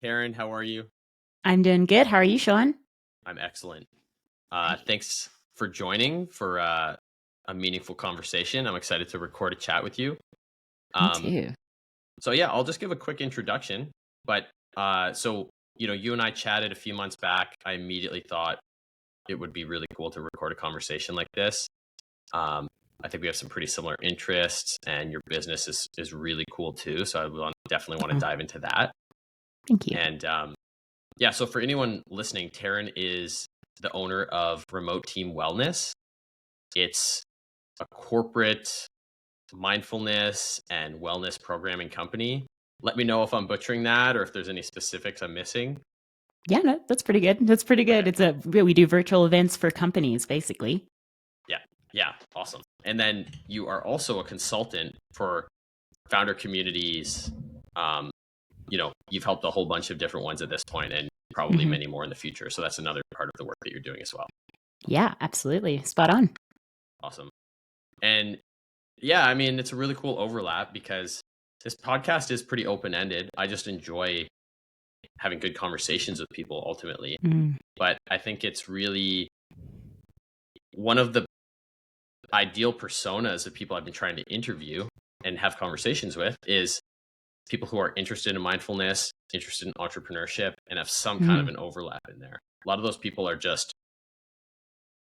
Tarin, how are you? I'm doing good. How are you, Sean? I'm excellent. Thanks for joining for a meaningful conversation. I'm excited to record a chat with you. Me Um, too. so yeah, I'll just give a quick introduction. But you and I chatted a few months back. I immediately thought it would be really cool to record a conversation like this. I think we have some pretty similar interests, and your business is really cool too. So definitely want to dive into that. Thank you. And yeah, so for anyone listening, Tarin is the owner of Remote Team Wellness. It's a corporate mindfulness and wellness programming company. Let me know if I'm butchering that or if there's any specifics I'm missing. Yeah, no, that's pretty good. That's pretty good. Okay. We do virtual events for companies, basically. Yeah, awesome. And then you are also a consultant for founder communities. You've helped a whole bunch of different ones at this point, and probably many more in the future. So that's another part of the work that you're doing as well. Yeah, absolutely. Spot on. Awesome. And yeah, I mean, it's a really cool overlap because this podcast is pretty open-ended. I just enjoy having good conversations with people ultimately. But I think it's really one of the ideal personas of people I've been trying to interview and have conversations with is people who are interested in mindfulness, interested in entrepreneurship, and have some kind of an overlap in there. A lot of those people are just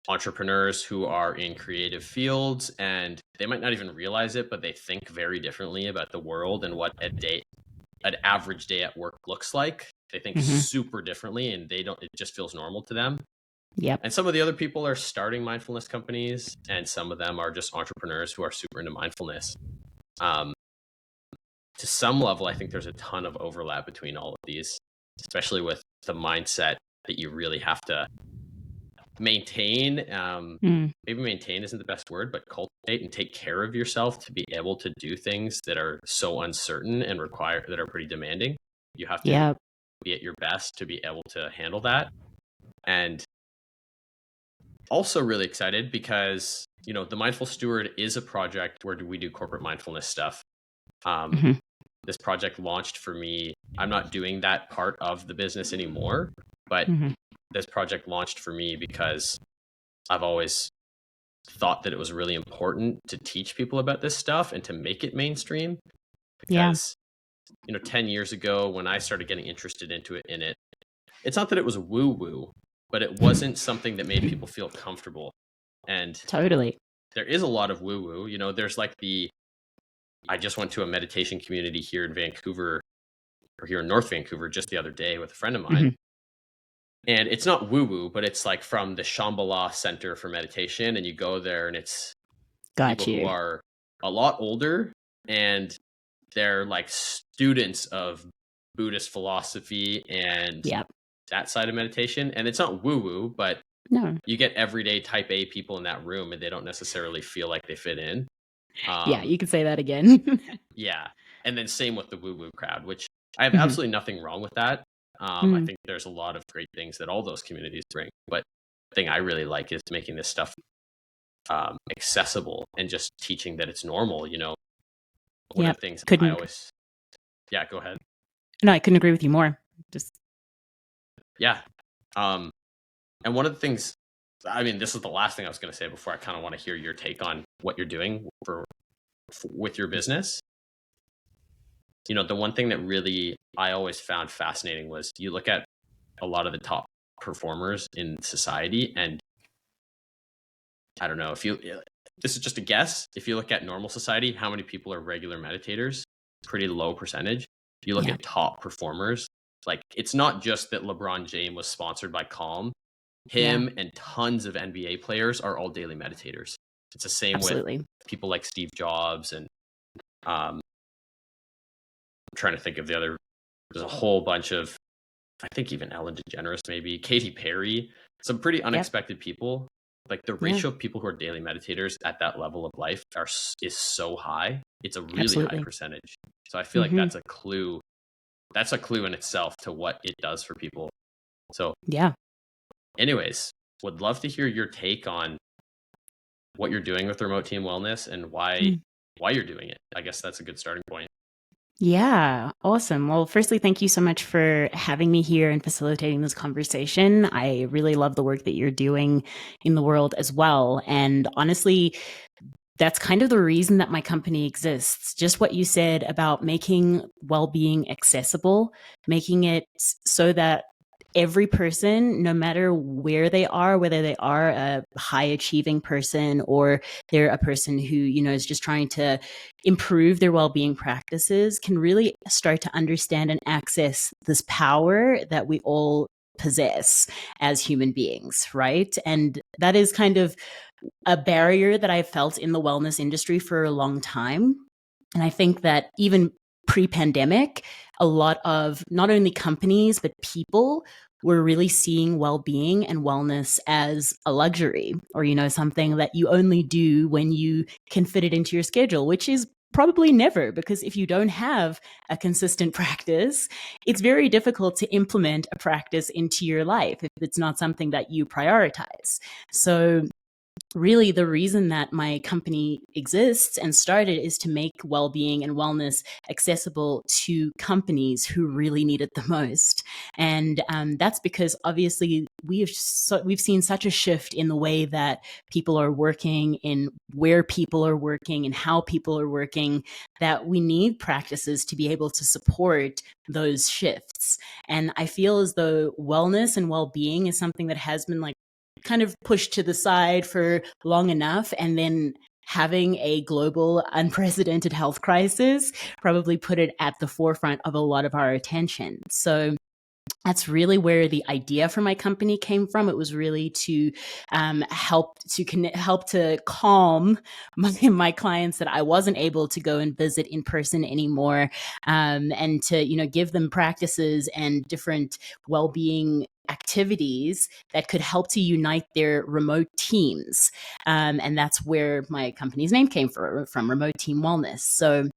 entrepreneurs who are in creative fields, and they might not even realize it, but they think very differently about the world and what an average day at work looks like. They think super differently, and it just feels normal to them. Yep. And some of the other people are starting mindfulness companies, and some of them are just entrepreneurs who are super into mindfulness. To some level, I think there's a ton of overlap between all of these, especially with the mindset that you really have to maintain. Maybe maintain isn't the best word, but cultivate and take care of yourself to be able to do things that are so uncertain and that are pretty demanding. You have to be at your best to be able to handle that. And also really excited because, the Mindful Steward is a project where we do corporate mindfulness stuff. This project launched for me. I'm not doing that part of the business anymore, but this project launched for me because I've always thought that it was really important to teach people about this stuff and to make it mainstream. Because, 10 years ago when I started getting interested into it, it's not that it was woo-woo, but it wasn't something that made people feel comfortable. And totally, there is a lot of woo-woo. There's like I just went to a meditation community here in Vancouver, or here in North Vancouver, just the other day with a friend of mine. And it's not woo-woo, but it's like from the Shambhala Center for Meditation. And you go there and it's people who are a lot older, and they're like students of Buddhist philosophy and that side of meditation. And it's not woo-woo, but you get everyday type A people in that room, and they don't necessarily feel like they fit in. You can say that again. Yeah. And then same with the woo-woo crowd, which I have absolutely nothing wrong with that. I think there's a lot of great things that all those communities bring. But the thing I really like is making this stuff accessible and just teaching that it's normal. One of the things I always... Yeah, go ahead. No, I couldn't agree with you more. Yeah. And one of the things, this is the last thing I was going to say before I kind of want to hear your take on what you're doing with your business. The one thing that really I always found fascinating was you look at a lot of the top performers in society, and I don't know this is just a guess. If you look at normal society, how many people are regular meditators? Pretty low percentage. You look at top performers, like it's not just that LeBron James was sponsored by Calm. Him and tons of NBA players are all daily meditators. It's the same with people like Steve Jobs, and I'm trying to think of there's a whole bunch of, I think even Ellen DeGeneres, maybe Katy Perry, some pretty unexpected people. Like the ratio of people who are daily meditators at that level of life is so high. It's a really high percentage. So I feel like that's a clue. That's a clue in itself to what it does for people. So anyways, would love to hear your take on what you're doing with Remote Team Wellness and why you're doing it. I guess that's a good starting point. Yeah, awesome. Well, firstly, thank you so much for having me here and facilitating this conversation. I really love the work that you're doing in the world as well. And honestly, that's kind of the reason that my company exists. Just what you said about making well-being accessible, making it so that every person, no matter where they are, whether they are a high achieving person or they're a person who, is just trying to improve their well-being practices, can really start to understand and access this power that we all possess as human beings, right? And that is kind of a barrier that I felt in the wellness industry for a long time. And I think that even pre-pandemic, a lot of not only companies, but people were really seeing well-being and wellness as a luxury or, something that you only do when you can fit it into your schedule, which is probably never, because if you don't have a consistent practice, it's very difficult to implement a practice into your life if it's not something that you prioritize. So really the reason that my company exists and started is to make well-being and wellness accessible to companies who really need it the most. And that's because obviously we've seen such a shift in the way that people are working, in where people are working and how people are working, that we need practices to be able to support those shifts. And I feel as though wellness and well-being is something that has been kind of pushed to the side for long enough, and then having a global unprecedented health crisis probably put it at the forefront of a lot of our attention. So that's really where the idea for my company came from. It was really to help to calm my clients that I wasn't able to go and visit in person anymore, and to give them practices and different well-being activities that could help to unite their remote teams, and that's where my company's name came from Remote Team Wellness. So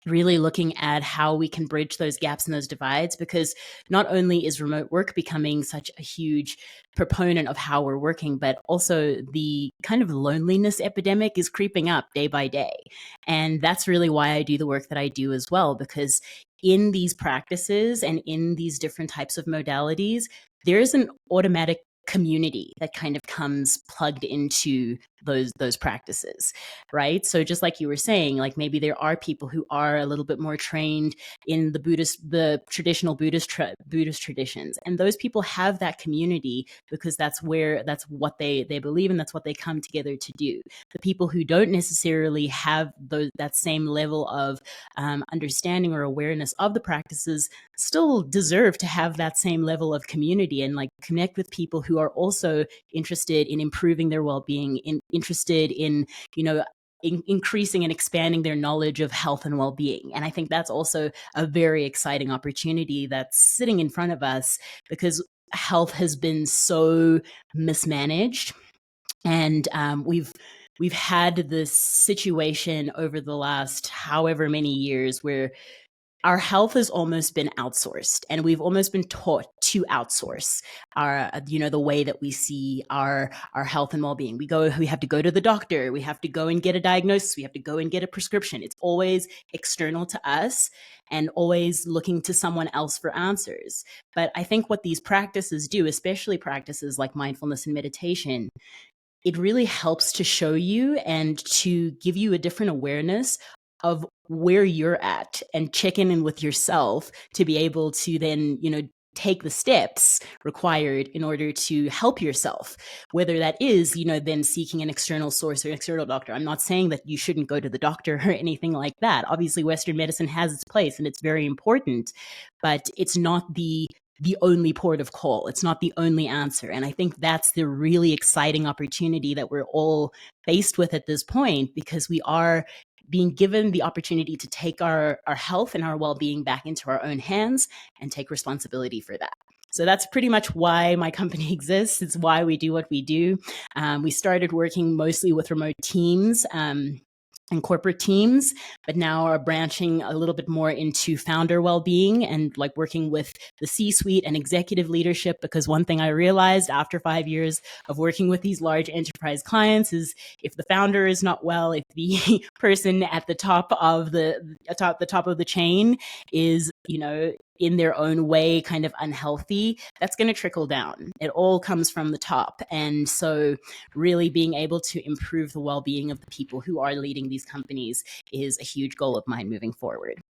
really looking at how we can bridge those gaps and those divides, because not only is remote work becoming such a huge proponent of how we're working, but also the kind of loneliness epidemic is creeping up day by day. And that's really why I do the work that I do as well, because in these practices and in these different types of modalities, there is an automatic community that kind of comes plugged into those practices, right? So just like you were saying, like maybe there are people who are a little bit more trained in the traditional Buddhist traditions, and those people have that community because that's what they believe, and that's what they come together to do. The people who don't necessarily have that same level of understanding or awareness of the practices still deserve to have that same level of community and connect with people who are also interested in improving their well-being, interested in increasing and expanding their knowledge of health and well-being. And I think that's also a very exciting opportunity that's sitting in front of us, because health has been so mismanaged, and we've had this situation over the last however many years where our health has almost been outsourced, and we've almost been taught to outsource our, the way that we see our health and well-being. We have to go to the doctor. We have to go and get a diagnosis. We have to go and get a prescription. It's always external to us and always looking to someone else for answers. But I think what these practices do, especially practices like mindfulness and meditation, it really helps to show you and to give you a different awareness of where you're at and check in with yourself to be able to then, take the steps required in order to help yourself, whether that is, then seeking an external source or external doctor. I'm not saying that you shouldn't go to the doctor or anything like that. Obviously, Western medicine has its place and it's very important, but it's not the only port of call. It's not the only answer. And I think that's the really exciting opportunity that we're all faced with at this point, because we are being given the opportunity to take our health and our well-being back into our own hands and take responsibility for that. So that's pretty much why my company exists. It's why we do what we do. We started working mostly with remote teams and corporate teams, but now are branching a little bit more into founder well-being and like working with the C-suite and executive leadership. Because one thing I realized after 5 years of working with these large enterprise clients is if the founder is not well, if the person at the top of the chain is, in their own way kind of unhealthy, that's going to trickle down. It all comes from the top. And so really being able to improve the well-being of the people who are leading these companies is a huge goal of mine moving forward.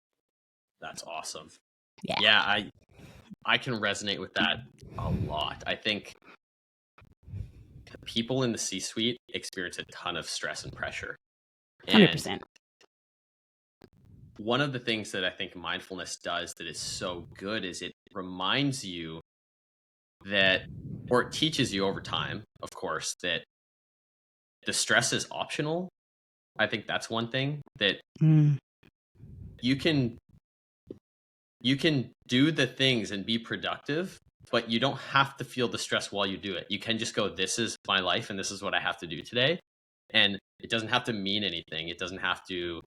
That's awesome. Yeah, I can resonate with that a lot. I think people in the C-suite experience a ton of stress and pressure. 100%. One of the things that I think mindfulness does that is so good is it reminds you that, or it teaches you over time, of course, that the stress is optional. I think that's one thing that you can do the things and be productive, but you don't have to feel the stress while you do it. You can just go, this is my life and this is what I have to do today. And it doesn't have to mean anything. It doesn't have to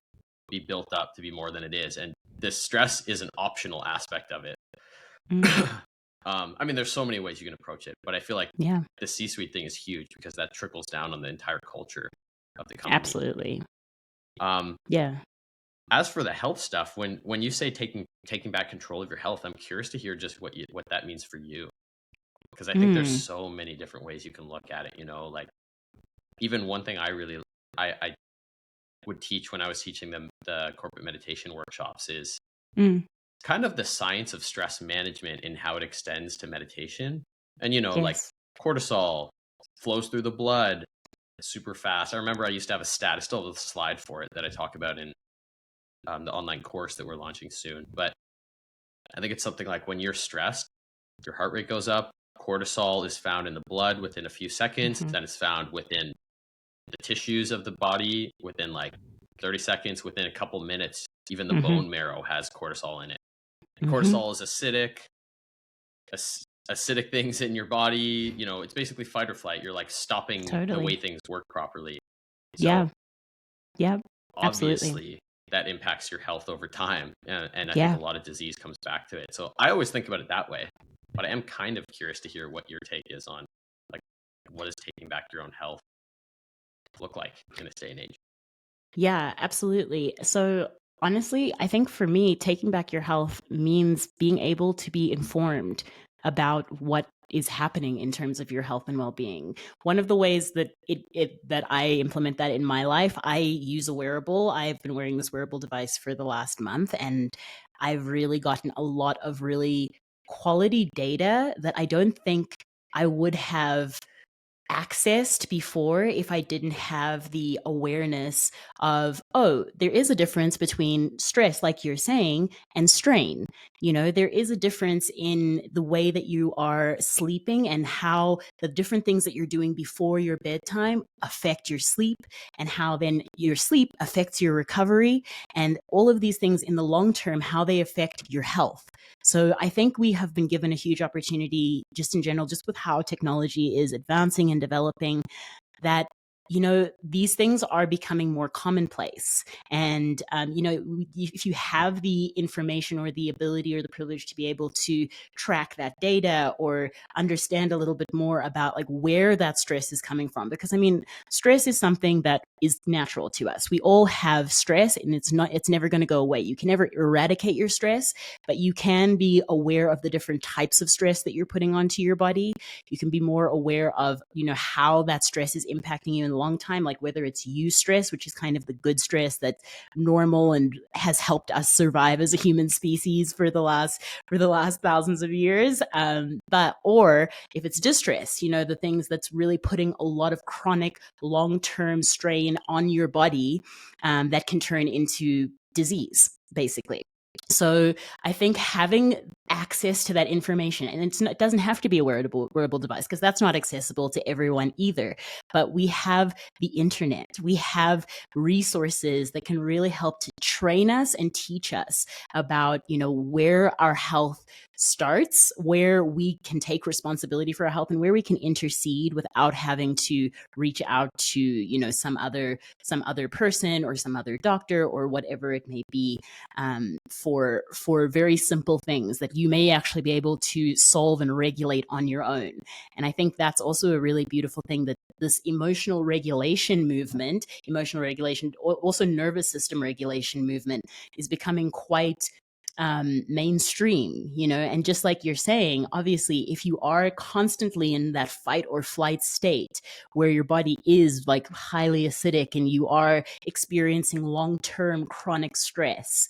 be built up to be more than it is. And this stress is an optional aspect of it. I mean, there's so many ways you can approach it, but I feel like the C-suite thing is huge because that trickles down on the entire culture of the company. Absolutely. As for the health stuff, when you say taking back control of your health, I'm curious to hear just what that means for you, because I think there's so many different ways you can look at it. Like even one thing I would teach when I was teaching them the corporate meditation workshops is kind of the science of stress management and how it extends to meditation. And like cortisol flows through the blood super fast. I remember I used to have I still have a slide for it that I talk about in the online course that we're launching soon. But I think it's something like when you're stressed, your heart rate goes up, cortisol is found in the blood within a few seconds, then it's found within the tissues of the body within like 30 seconds, within a couple minutes. Even the bone marrow has cortisol in it. Cortisol is acidic things in your body. It's basically fight or flight. You're like stopping the way things work properly. So obviously absolutely. That impacts your health over time. And I think a lot of disease comes back to it. So I always think about it that way, but I am kind of curious to hear what your take is on like, what does taking back your own health look like in this day and age? Yeah, absolutely. So honestly, I think for me, taking back your health means being able to be informed about what is happening in terms of your health and well-being. One of the ways that that I implement that in my life, I use a wearable. I've been wearing this wearable device for the last month, and I've really gotten a lot of really quality data that I don't think I would have accessed before if I didn't have the awareness of, there is a difference between stress, like you're saying, and strain. There is a difference in the way that you are sleeping and how the different things that you're doing before your bedtime affect your sleep, and how then your sleep affects your recovery, and all of these things in the long term, how they affect your health. So I think we have been given a huge opportunity just in general, just with how technology is advancing and developing, that these things are becoming more commonplace. And, if you have the information or the ability or the privilege to be able to track that data or understand a little bit more about like where that stress is coming from, because stress is something that is natural to us. We all have stress, and it's never going to go away. You can never eradicate your stress, but you can be aware of the different types of stress that you're putting onto your body. You can be more aware of, how that stress is impacting you in the long time, like whether it's eustress, which is kind of the good stress that's normal and has helped us survive as a human species for the last thousands of years. Or if it's distress, the things that's really putting a lot of chronic long-term strain on your body, that can turn into disease, basically. So I think having access to that information, and it doesn't have to be a wearable device, because that's not accessible to everyone either. But we have the internet, we have resources that can really help to train us and teach us about, where our health starts, where we can take responsibility for our health and where we can intercede without having to reach out to, some other person or some other doctor or whatever it may be, for very simple things that you may actually be able to solve and regulate on your own. And I think that's also a really beautiful thing, that this emotional regulation movement, also nervous system regulation movement, is becoming quite mainstream, and just like you're saying, obviously, if you are constantly in that fight or flight state where your body is like highly acidic and you are experiencing long-term chronic stress,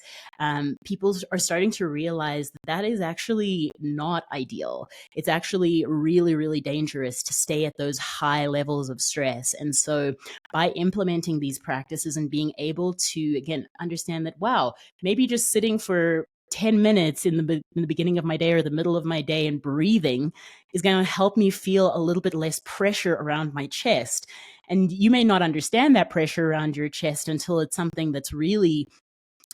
people are starting to realize that is actually not ideal. It's actually really, really dangerous to stay at those high levels of stress. And so by implementing these practices and being able to, again, understand that, wow, maybe just sitting for 10 minutes in the beginning of my day or the middle of my day and breathing is going to help me feel a little bit less pressure around my chest. And you may not understand that pressure around your chest until it's something that's really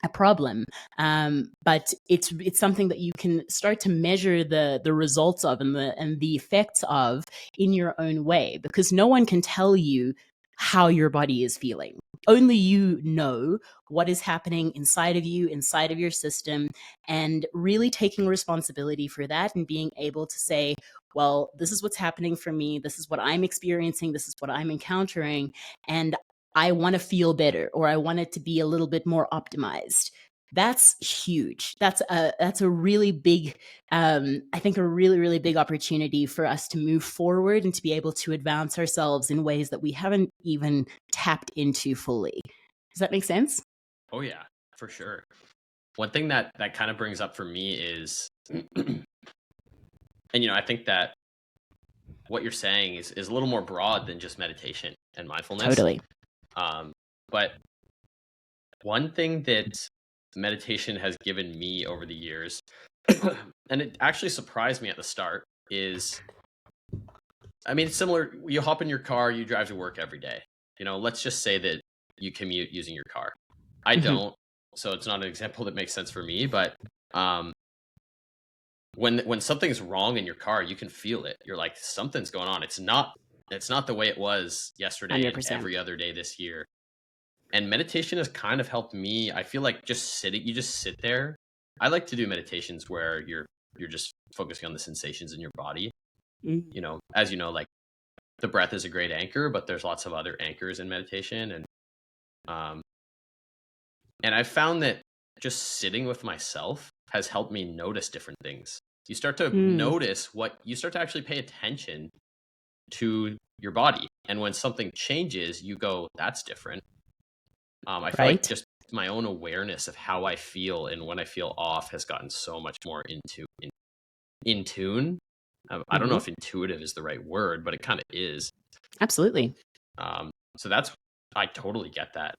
a problem. But it's something that you can start to measure the results of and the effects of in your own way, because no one can tell you how your body is feeling. Only you know what is happening inside of you, inside of your system, and really taking responsibility for that and being able to say, well, this is what's happening for me. This is what I'm experiencing. This is what I'm encountering. And I want to feel better, or I want it to be a little bit more optimized. That's huge. That's a really big, I think, a really, really big opportunity for us to move forward and to be able to advance ourselves in ways that we haven't even tapped into fully. Does that make sense? Oh yeah, for sure. One thing that kind of brings up for me is, and I think that what you're saying is a little more broad than just meditation and mindfulness. Totally. But one thing that meditation has given me over the years, and it actually surprised me at the start, is, it's similar. You hop in your car, you drive to work every day. Let's just say that you commute using your car. I don't, so it's not an example that makes sense for me. But when something's wrong in your car, you can feel it. You're like, something's going on. It's not the way it was yesterday 100%. and every other day this year. And meditation has kind of helped me. I feel like you just sit there. I like to do meditations where you're just focusing on the sensations in your body. As you know, like, the breath is a great anchor, but there's lots of other anchors in meditation. And I found that just sitting with myself has helped me notice different things. You start to notice you start to actually pay attention to your body. And when something changes, you go, that's different. I feel like just my own awareness of how I feel and when I feel off has gotten so much more in tune. I don't know if intuitive is the right word, but it kind of is. Absolutely. So I totally get that.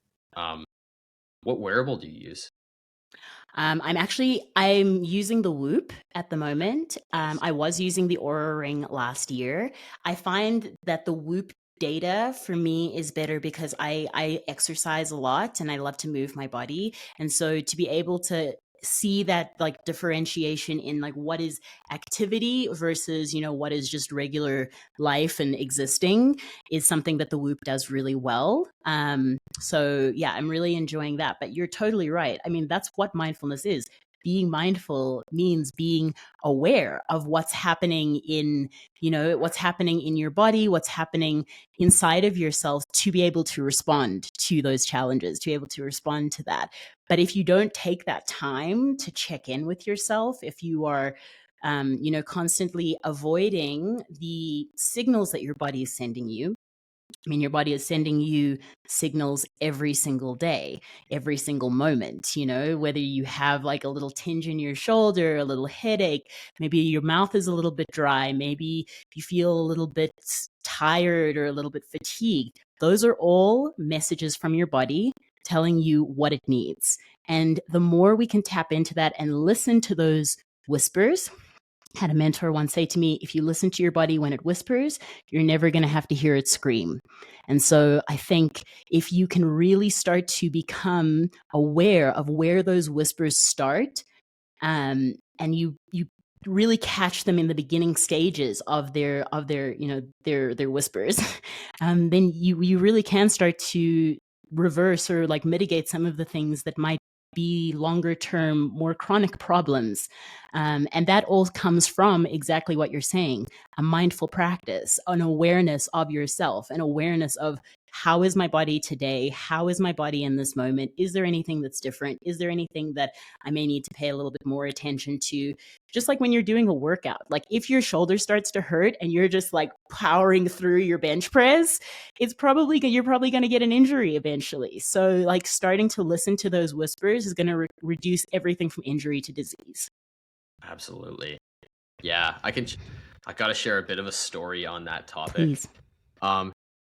What wearable do you use? I'm using the Whoop at the moment. I was using the Oura Ring last year. I find that the Whoop data for me is better because I exercise a lot and I love to move my body. And so to be able to see that like differentiation in like what is activity versus, what is just regular life and existing is something that the Whoop does really well. So yeah, I'm really enjoying that. But you're totally right. That's what mindfulness is. Being mindful means being aware of what's happening in your body, what's happening inside of yourself, to be able to respond to those challenges, to be able to respond to that. But if you don't take that time to check in with yourself, if you are constantly avoiding the signals that your body is sending you, your body is sending you signals every single day, every single moment, whether you have like a little tinge in your shoulder, a little headache, maybe your mouth is a little bit dry, maybe you feel a little bit tired or a little bit fatigued. Those are all messages from your body telling you what it needs. And the more we can tap into that and listen to those whispers, I had a mentor once say to me, if you listen to your body when it whispers, you're never going to have to hear it scream. And so I think if you can really start to become aware of where those whispers start, and you really catch them in the beginning stages of their their whispers, then you really can start to reverse or like mitigate some of the things that might be longer term, more chronic problems. And that all comes from exactly what you're saying: a mindful practice, an awareness of yourself, an awareness of how is my body today? How is my body in this moment? Is there anything that's different? Is there anything that I may need to pay a little bit more attention to? Just like when you're doing a workout, like if your shoulder starts to hurt and you're just like powering through your bench press, you're probably going to get an injury eventually. So like starting to listen to those whispers is going to reduce everything from injury to disease. Absolutely. Yeah, I got to share a bit of a story on that topic. Please.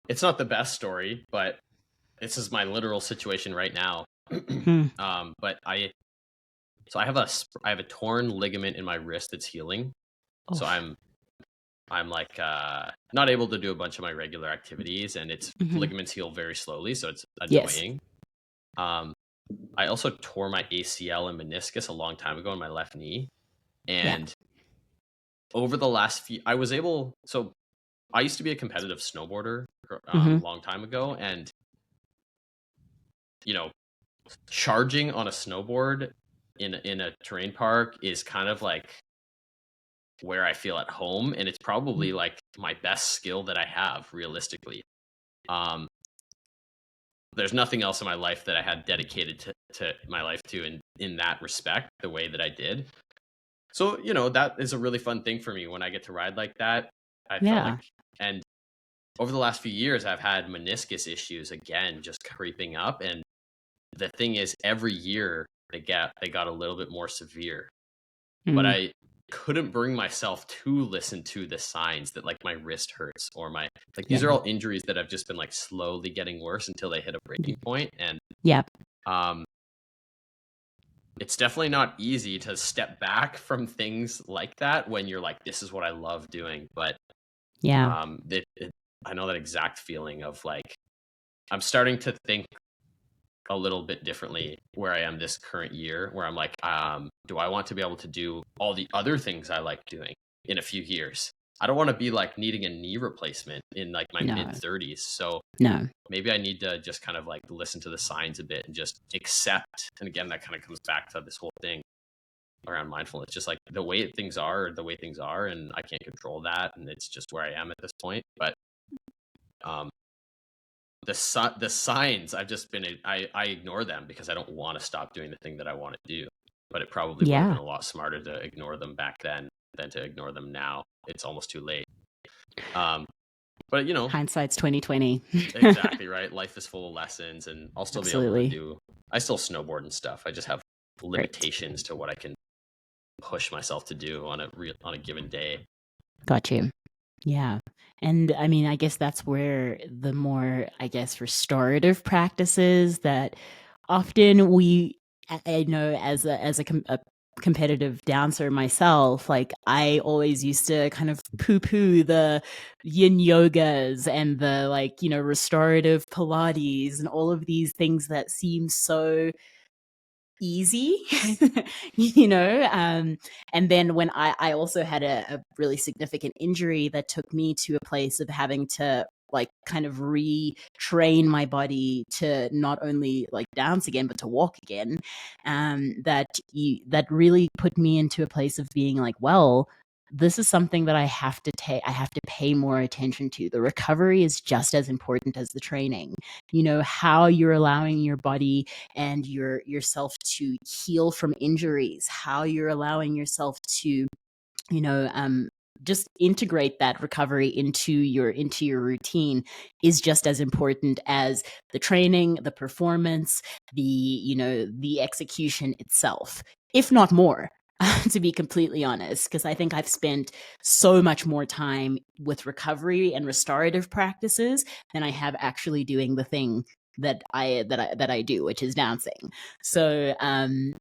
It's not the best story, but this is my literal situation right now. But I have a torn ligament in my wrist that's healing. Oh. So I'm like not able to do a bunch of my regular activities, and it's ligaments heal very slowly, so it's annoying. Yes. I also tore my ACL and meniscus a long time ago in my left knee, and over the last few, I used to be a competitive snowboarder a long time ago, and charging on a snowboard in a terrain park is kind of like where I feel at home, and it's probably like my best skill that I have realistically. There's nothing else in my life that I had dedicated to my life to in that respect, the way that I did. So, that is a really fun thing for me when I get to ride like that. I felt like, and over the last few years, I've had meniscus issues again, just creeping up. And the thing is, every year they got a little bit more severe, but I couldn't bring myself to listen to the signs that like my wrist hurts or these are all injuries that have just been like slowly getting worse until they hit a breaking point. And it's definitely not easy to step back from things like that when you're like, this is what I love doing. But I know that exact feeling of like, I'm starting to think a little bit differently where I am this current year, where I'm like, do I want to be able to do all the other things I like doing in a few years? I don't want to be like needing a knee replacement in like my mid 30s. So maybe I need to just kind of like listen to the signs a bit and just accept. And again, that kind of comes back to this whole thing around mindfulness, just like the way things are, and I can't control that. And it's just where I am at this point. But the signs, I ignore them because I don't want to stop doing the thing that I want to do. But it probably would have been a lot smarter to ignore them back then than to ignore them now. It's almost too late. But hindsight's 2020. Exactly right. Life is full of lessons, and I'll still be able to do. I still snowboard and stuff. I just have limitations to what I can push myself to do on a given day. Got you. Yeah. And I mean, I guess that's where the more, restorative practices that often I know as a competitive dancer myself, like I always used to kind of poo-poo the yin yogas and the restorative Pilates and all of these things that seem so easy, and then when I also had a really significant injury that took me to a place of having to like kind of retrain my body to not only like dance again, but to walk again. That really put me into a place of being like, well, this is something that I have to pay more attention to. The recovery is just as important as the training. How you're allowing your body and yourself to heal from injuries, how you're allowing yourself to, just integrate that recovery into your routine is just as important as the training, the performance, the execution itself, if not more. To be completely honest, because I think I've spent so much more time with recovery and restorative practices than I have actually doing the thing that I do, which is dancing. So, and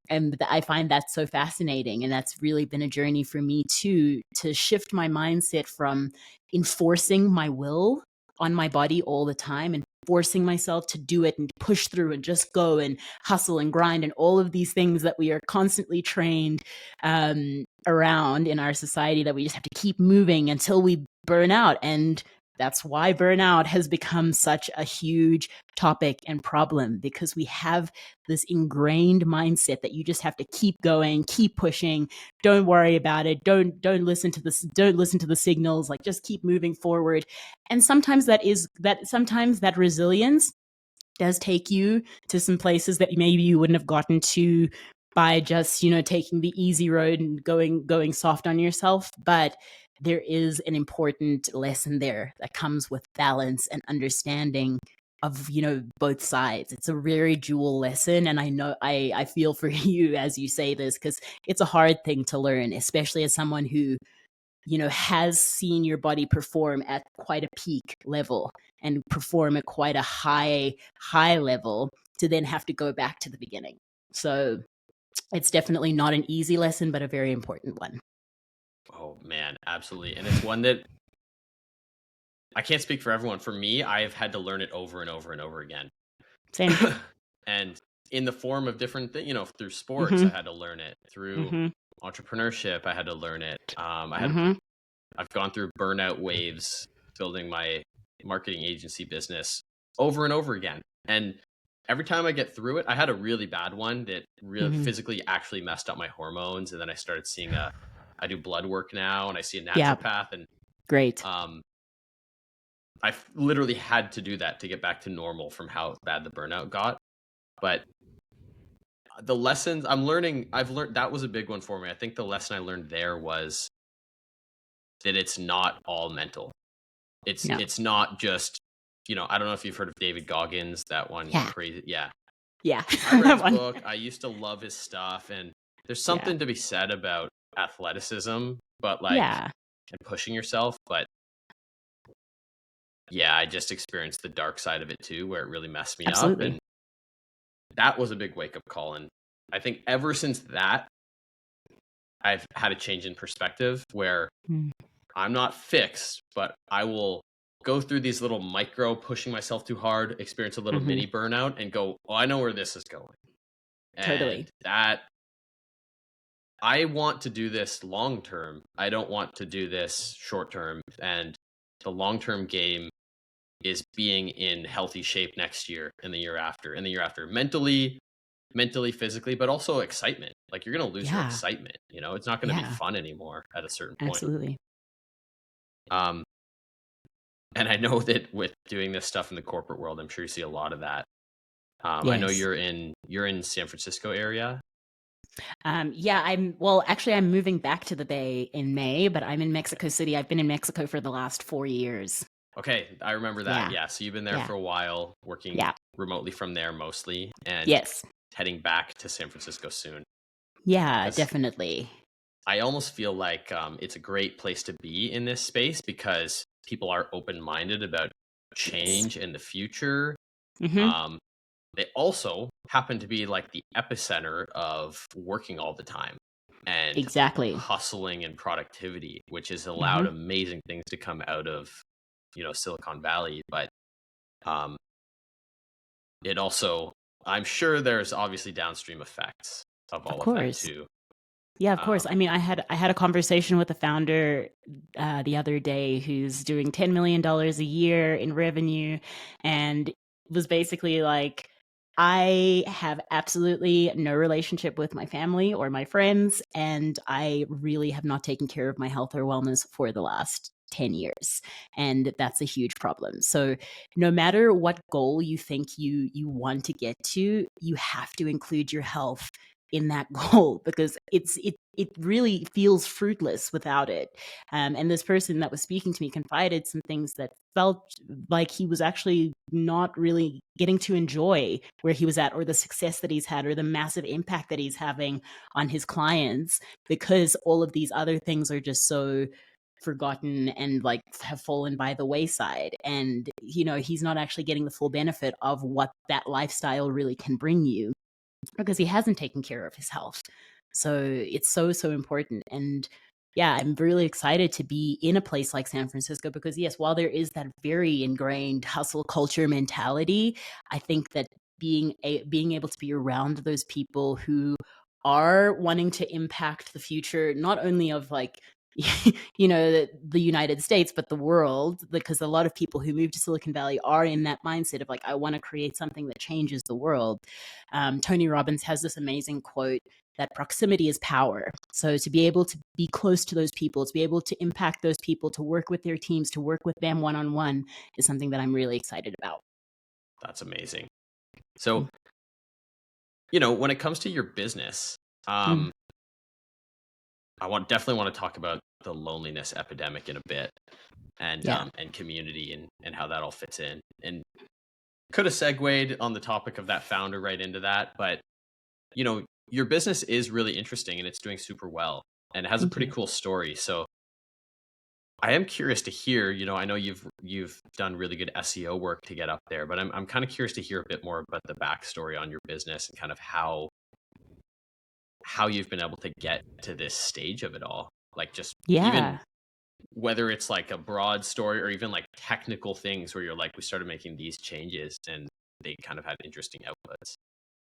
I find that so fascinating, and that's really been a journey for me too, to shift my mindset from enforcing my will on my body all the time and forcing myself to do it and push through and just go and hustle and grind and all of these things that we are constantly trained around in our society, that we just have to keep moving until we burn out. And that's why burnout has become such a huge topic and problem, because we have this ingrained mindset that you just have to keep going, keep pushing, don't worry about it, don't listen to this, don't listen to the signals, like just keep moving forward. And sometimes that resilience does take you to some places that maybe you wouldn't have gotten to by just, taking the easy road and going soft on yourself. But there is an important lesson there that comes with balance and understanding of, both sides. It's a very dual lesson. And I know I feel for you as you say this, because it's a hard thing to learn, especially as someone who, has seen your body perform at quite a peak level and perform at quite a high level, to then have to go back to the beginning. So it's definitely not an easy lesson, but a very important one. Oh man, absolutely. And it's one that I can't speak for everyone. For me, I've had to learn it over and over and over again. Same. And in the form of different things, through sports, I had to learn it. Through entrepreneurship, I had to learn it. I've gone through burnout waves building my marketing agency business over and over again. And every time I get through it, I had a really bad one that really physically actually messed up my hormones. And then I started seeing I do blood work now, and I see a naturopath. And great. I literally had to do that to get back to normal from how bad the burnout got. But the lessons I've learned, that was a big one for me. I think the lesson I learned there was that it's not all mental. It's not just, I don't know if you've heard of David Goggins, that one. Crazy. Yeah. I read his book. I used to love his stuff. And there's something to be said about athleticism, but and pushing yourself. But I just experienced the dark side of it too, where it really messed me up. And that was a big wake up call. And I think ever since that, I've had a change in perspective where I'm not fixed, but I will go through these little micro pushing myself too hard, experience a little mini burnout, and go, oh, I know where this is going. And totally. That I want to do this long term. I don't want to do this short term. And the long term game is being in healthy shape next year and the year after and the year after, mentally, physically, but also excitement. Like, you're going to lose your excitement. It's not going to be fun anymore at a certain point. Absolutely. And I know that with doing this stuff in the corporate world, I'm sure you see a lot of that. I know you're in San Francisco area. I'm moving back to the Bay in May, but I'm in Mexico City. I've been in Mexico for the last 4 years. Okay, I remember that. Yeah, so you've been there for a while, working remotely from there mostly, and heading back to San Francisco soon. Yeah, definitely. I almost feel like it's a great place to be in this space because people are open-minded about change in the future. They also happen to be like the epicenter of working all the time and hustling and productivity, which has allowed amazing things to come out of Silicon Valley. But it also, I'm sure there's obviously downstream effects of all of that too. Yeah, of course. I mean, I had a conversation with the founder the other day who's doing $10 million a year in revenue, and was basically like, I have absolutely no relationship with my family or my friends, and I really have not taken care of my health or wellness for the last 10 years. And that's a huge problem. So no matter what goal you think you want to get to, you have to include your health in that goal, because it really feels fruitless without it. And this person that was speaking to me confided some things that felt like he was actually not really getting to enjoy where he was at, or the success that he's had, or the massive impact that he's having on his clients, because all of these other things are just so forgotten and like have fallen by the wayside. And he's not actually getting the full benefit of what that lifestyle really can bring you, because he hasn't taken care of his health. So it's so important. And yeah, I'm really excited to be in a place like San Francisco because, yes, while there is that very ingrained hustle culture mentality, I think that being able to be around those people who are wanting to impact the future, not only of like, the United States, but the world, because a lot of people who move to Silicon Valley are in that mindset of like, I want to create something that changes the world. Tony Robbins has this amazing quote that proximity is power. So to be able to be close to those people, to be able to impact those people, to work with their teams, to work with them one-on-one is something that I'm really excited about. That's amazing. So, when it comes to your business, I definitely want to talk about the loneliness epidemic in a bit, and and community and how that all fits in. And could have segued on the topic of that founder right into that, but your business is really interesting and it's doing super well and it has a pretty cool story. So I am curious to hear. I know you've done really good SEO work to get up there, but I'm kind of curious to hear a bit more about the backstory on your business and kind of how you've been able to get to this stage of it all. Like just even whether it's like a broad story or even like technical things where you're like, we started making these changes and they kind of had interesting outputs.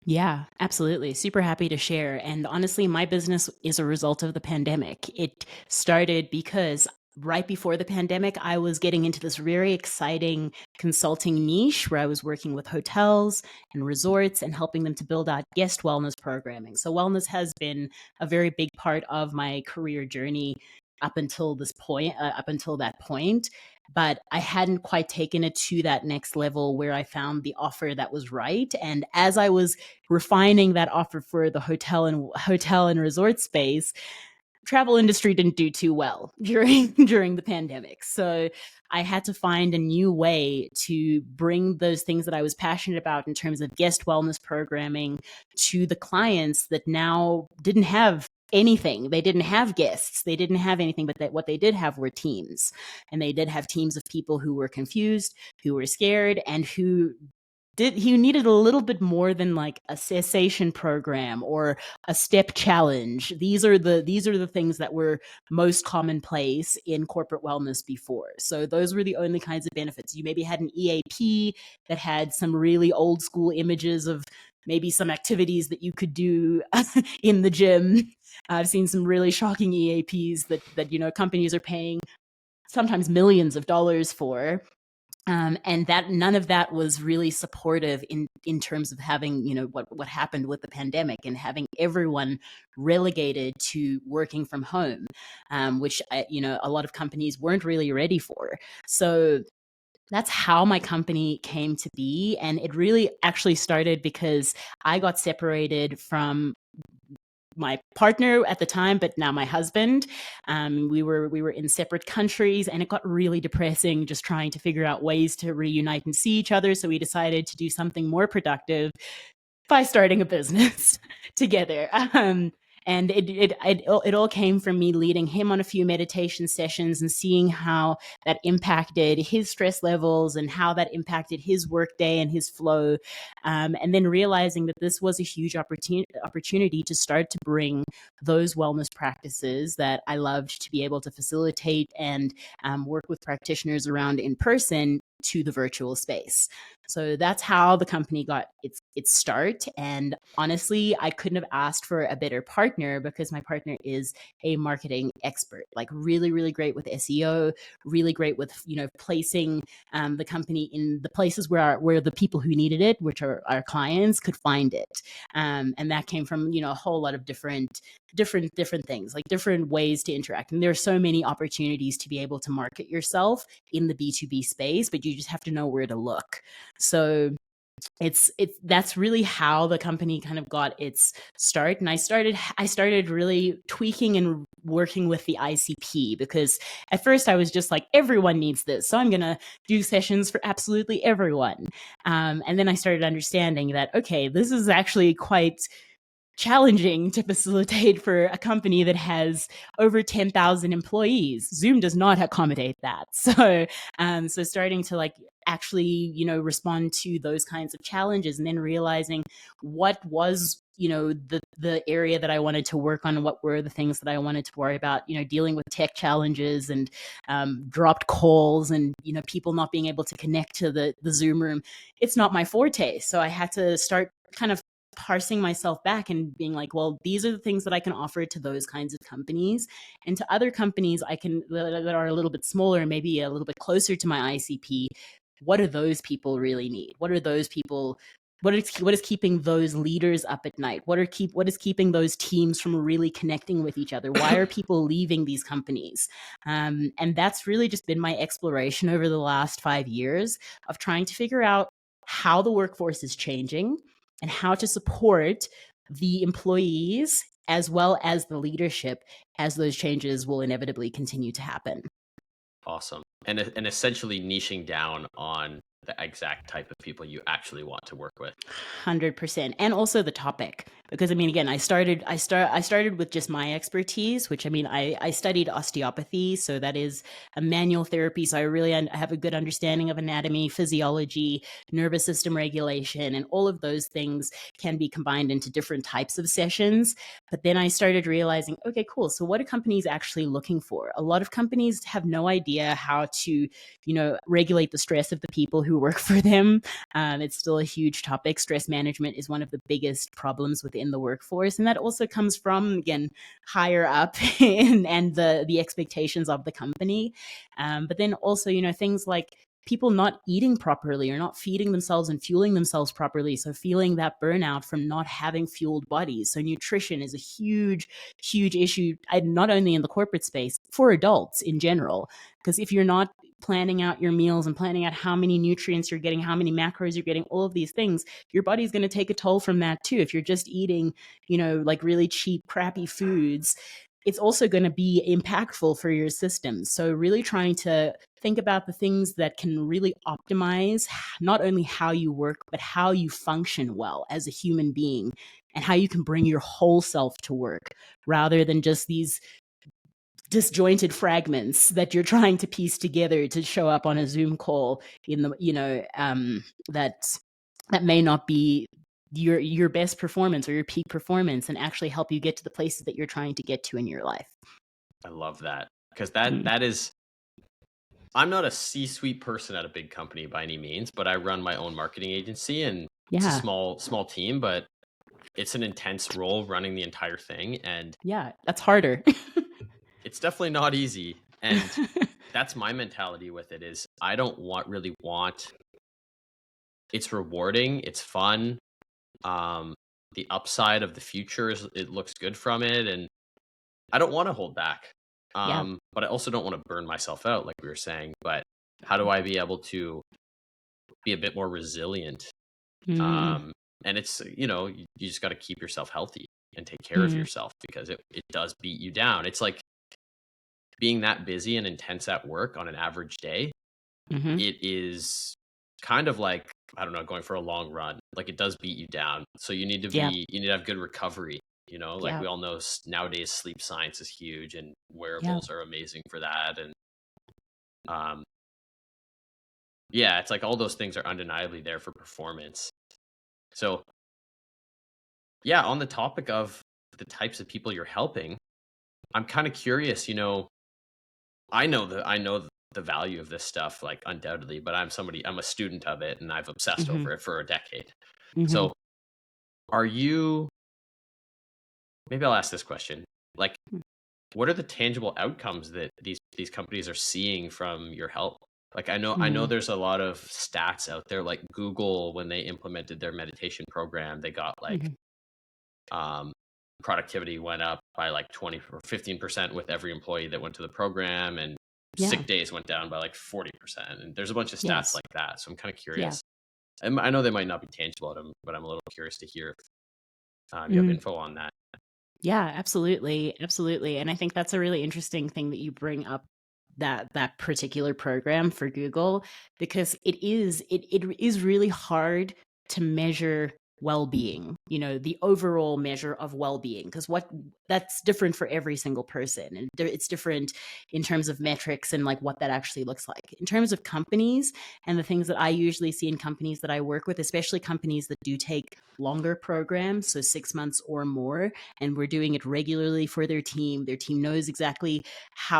Yeah, absolutely. Super happy to share. And honestly, my business is a result of the pandemic. It started because right before the pandemic, I was getting into this very exciting consulting niche where I was working with hotels and resorts and helping them to build out guest wellness programming. So wellness has been a very big part of my career journey up until that point. But I hadn't quite taken it to that next level where I found the offer that was right. And as I was refining that offer for the hotel and resort space, travel industry didn't do too well during the pandemic. So I had to find a new way to bring those things that I was passionate about in terms of guest wellness programming to the clients that now didn't have anything. They didn't have guests. They didn't have anything, but what they did have were teams. And they did have teams of people who were confused, who were scared, and who needed a little bit more than like a cessation program or a step challenge. These are the things that were most commonplace in corporate wellness before. So those were the only kinds of benefits. You maybe had an EAP that had some really old school images of maybe some activities that you could do in the gym. I've seen some really shocking EAPs that companies are paying sometimes millions of dollars for. And that none of that was really supportive in terms of having, what happened with the pandemic and having everyone relegated to working from home, which, a lot of companies weren't really ready for. So that's how my company came to be. And it really actually started because I got separated from my partner at the time, but now my husband. We were in separate countries, and it got really depressing just trying to figure out ways to reunite and see each other. So we decided to do something more productive by starting a business together. And it all came from me leading him on a few meditation sessions and seeing how that impacted his stress levels and how that impacted his workday and his flow. And then realizing that this was a huge opportunity to start to bring those wellness practices that I loved to be able to facilitate and work with practitioners around in person to the virtual space. So that's how the company got its start. And honestly, I couldn't have asked for a better partner because my partner is a marketing expert, like really, really great with SEO, really great with, placing the company in the places where the people who needed it, which are our clients, could find it. And that came from, a whole lot of different things, like different ways to interact. And there are so many opportunities to be able to market yourself in the B2B space, but you just have to know where to look. So that's really how the company kind of got its start. And I started really tweaking and working with the ICP because at first I was just like, everyone needs this, so I'm going to do sessions for absolutely everyone. And then I started understanding that, okay, this is actually quite challenging to facilitate for a company that has over 10,000 employees. Zoom does not accommodate that. So starting to like actually, respond to those kinds of challenges, and then realizing what was, the area that I wanted to work on, and what were the things that I wanted to worry about, dealing with tech challenges and dropped calls and, people not being able to connect to the Zoom room. It's not my forte. So I had to start kind of parsing myself back and being like, well, these are the things that I can offer to those kinds of companies, and to other companies that are a little bit smaller, maybe a little bit closer to my ICP. What do those people really need? What are those people? What is keeping those leaders up at night? What is keeping those teams from really connecting with each other? Why are people leaving these companies? And that's really just been my exploration over the last 5 years of trying to figure out how the workforce is changing and how to support the employees as well as the leadership as those changes will inevitably continue to happen. Awesome. And essentially niching down on the exact type of people you actually want to work with. 100%. And also the topic, because I mean, again, I started with just my expertise, which I studied osteopathy. So that is a manual therapy. So I have a good understanding of anatomy, physiology, nervous system regulation, and all of those things can be combined into different types of sessions. But then I started realizing, okay, cool. So what are companies actually looking for? A lot of companies have no idea how to, regulate the stress of the people who work for them. It's still a huge topic. Stress management is one of the biggest problems within the workforce. And that also comes from, again, higher up and the expectations of the company. But then also, things like people not eating properly or not feeding themselves and fueling themselves properly. So feeling that burnout from not having fueled bodies. So nutrition is a huge, huge issue, not only in the corporate space, for adults in general. Because if you're not planning out your meals and planning out how many nutrients you're getting, how many macros you're getting, all of these things, your body's going to take a toll from that too. If you're just eating, like really cheap, crappy foods, it's also going to be impactful for your system. So really trying to think about the things that can really optimize not only how you work, but how you function well as a human being and how you can bring your whole self to work rather than just these disjointed fragments that you're trying to piece together to show up on a Zoom call in the, that may not be your best performance or your peak performance and actually help you get to the places that you're trying to get to in your life. I love that, because that is, I'm not a C-suite person at a big company by any means, but I run my own marketing agency, and it's a small team, but it's an intense role running the entire thing. And yeah, that's harder. It's definitely not easy. And that's my mentality with it, is I don't really want, it's rewarding, it's fun. The upside of the future is it looks good from it, and I don't want to hold back. But I also don't want to burn myself out, like we were saying. But how do I be able to be a bit more resilient? And it's, you just got to keep yourself healthy and take care of yourself, because it does beat you down. It's like being that busy and intense at work on an average day. It is kind of like, I don't know, going for a long run. Like, it does beat you down. So you need to you need to have good recovery. We all know nowadays sleep science is huge, and wearables are amazing for that. And it's like all those things are undeniably there for performance. So on the topic of the types of people you're helping, I'm kind of curious, I know the value of this stuff, like, undoubtedly, but I'm a student of it, and I've obsessed over it for a decade. So maybe I'll ask this question, like, what are the tangible outcomes that these companies are seeing from your help? Like, I know there's a lot of stats out there, like Google, when they implemented their meditation program, they got like, productivity went up by like 20 or 15% with every employee that went to the program, and sick days went down by like 40%. And there's a bunch of stats like that. So I'm kind of curious. I know they might not be tangible, but I'm a little curious to hear if you have info on that. Yeah, absolutely. Absolutely. And I think that's a really interesting thing that you bring up, that particular program for Google, because it is really hard to measure well-being, the overall measure of well-being, because that's different for every single person, and it's different in terms of metrics and like what that actually looks like. In terms of companies and the things that I usually see in companies that I work with, especially companies that do take longer programs, so 6 months or more, and we're doing it regularly for their team knows exactly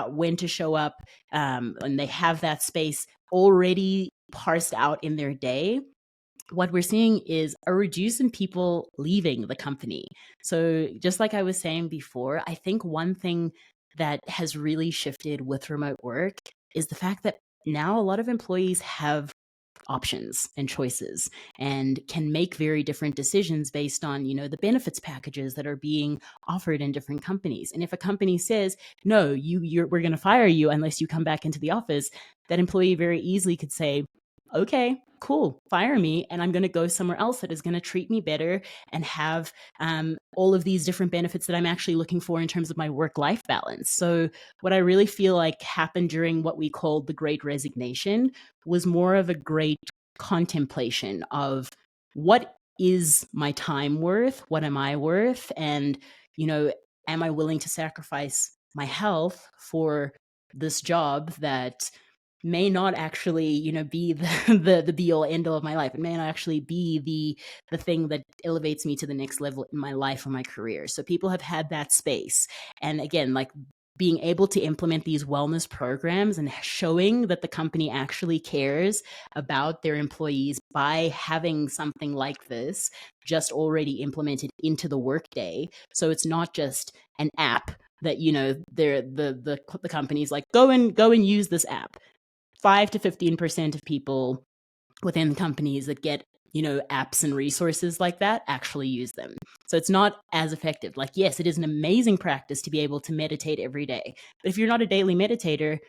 when to show up, and they have that space already parsed out in their day. What we're seeing is a reduce in people leaving the company. So just like I was saying before, I think one thing that has really shifted with remote work is the fact that now a lot of employees have options and choices and can make very different decisions based on the benefits packages that are being offered in different companies. And if a company says, no, we're going to fire you unless you come back into the office, that employee very easily could say, okay, cool, fire me, and I'm going to go somewhere else that is going to treat me better and have all of these different benefits that I'm actually looking for in terms of my work-life balance. So what I really feel like happened during what we called the Great Resignation was more of a great contemplation of what is my time worth? What am I worth? And, am I willing to sacrifice my health for this job that may not actually, be the be all end all of my life. It may not actually be the thing that elevates me to the next level in my life or my career. So people have had that space. And again, like being able to implement these wellness programs and showing that the company actually cares about their employees by having something like this just already implemented into the workday. So it's not just an app that, they're the company's like, go and use this app. 5 to 15% of people within companies that get, apps and resources like that actually use them. So it's not as effective. Like, yes, it is an amazing practice to be able to meditate every day. But if you're not a daily meditator,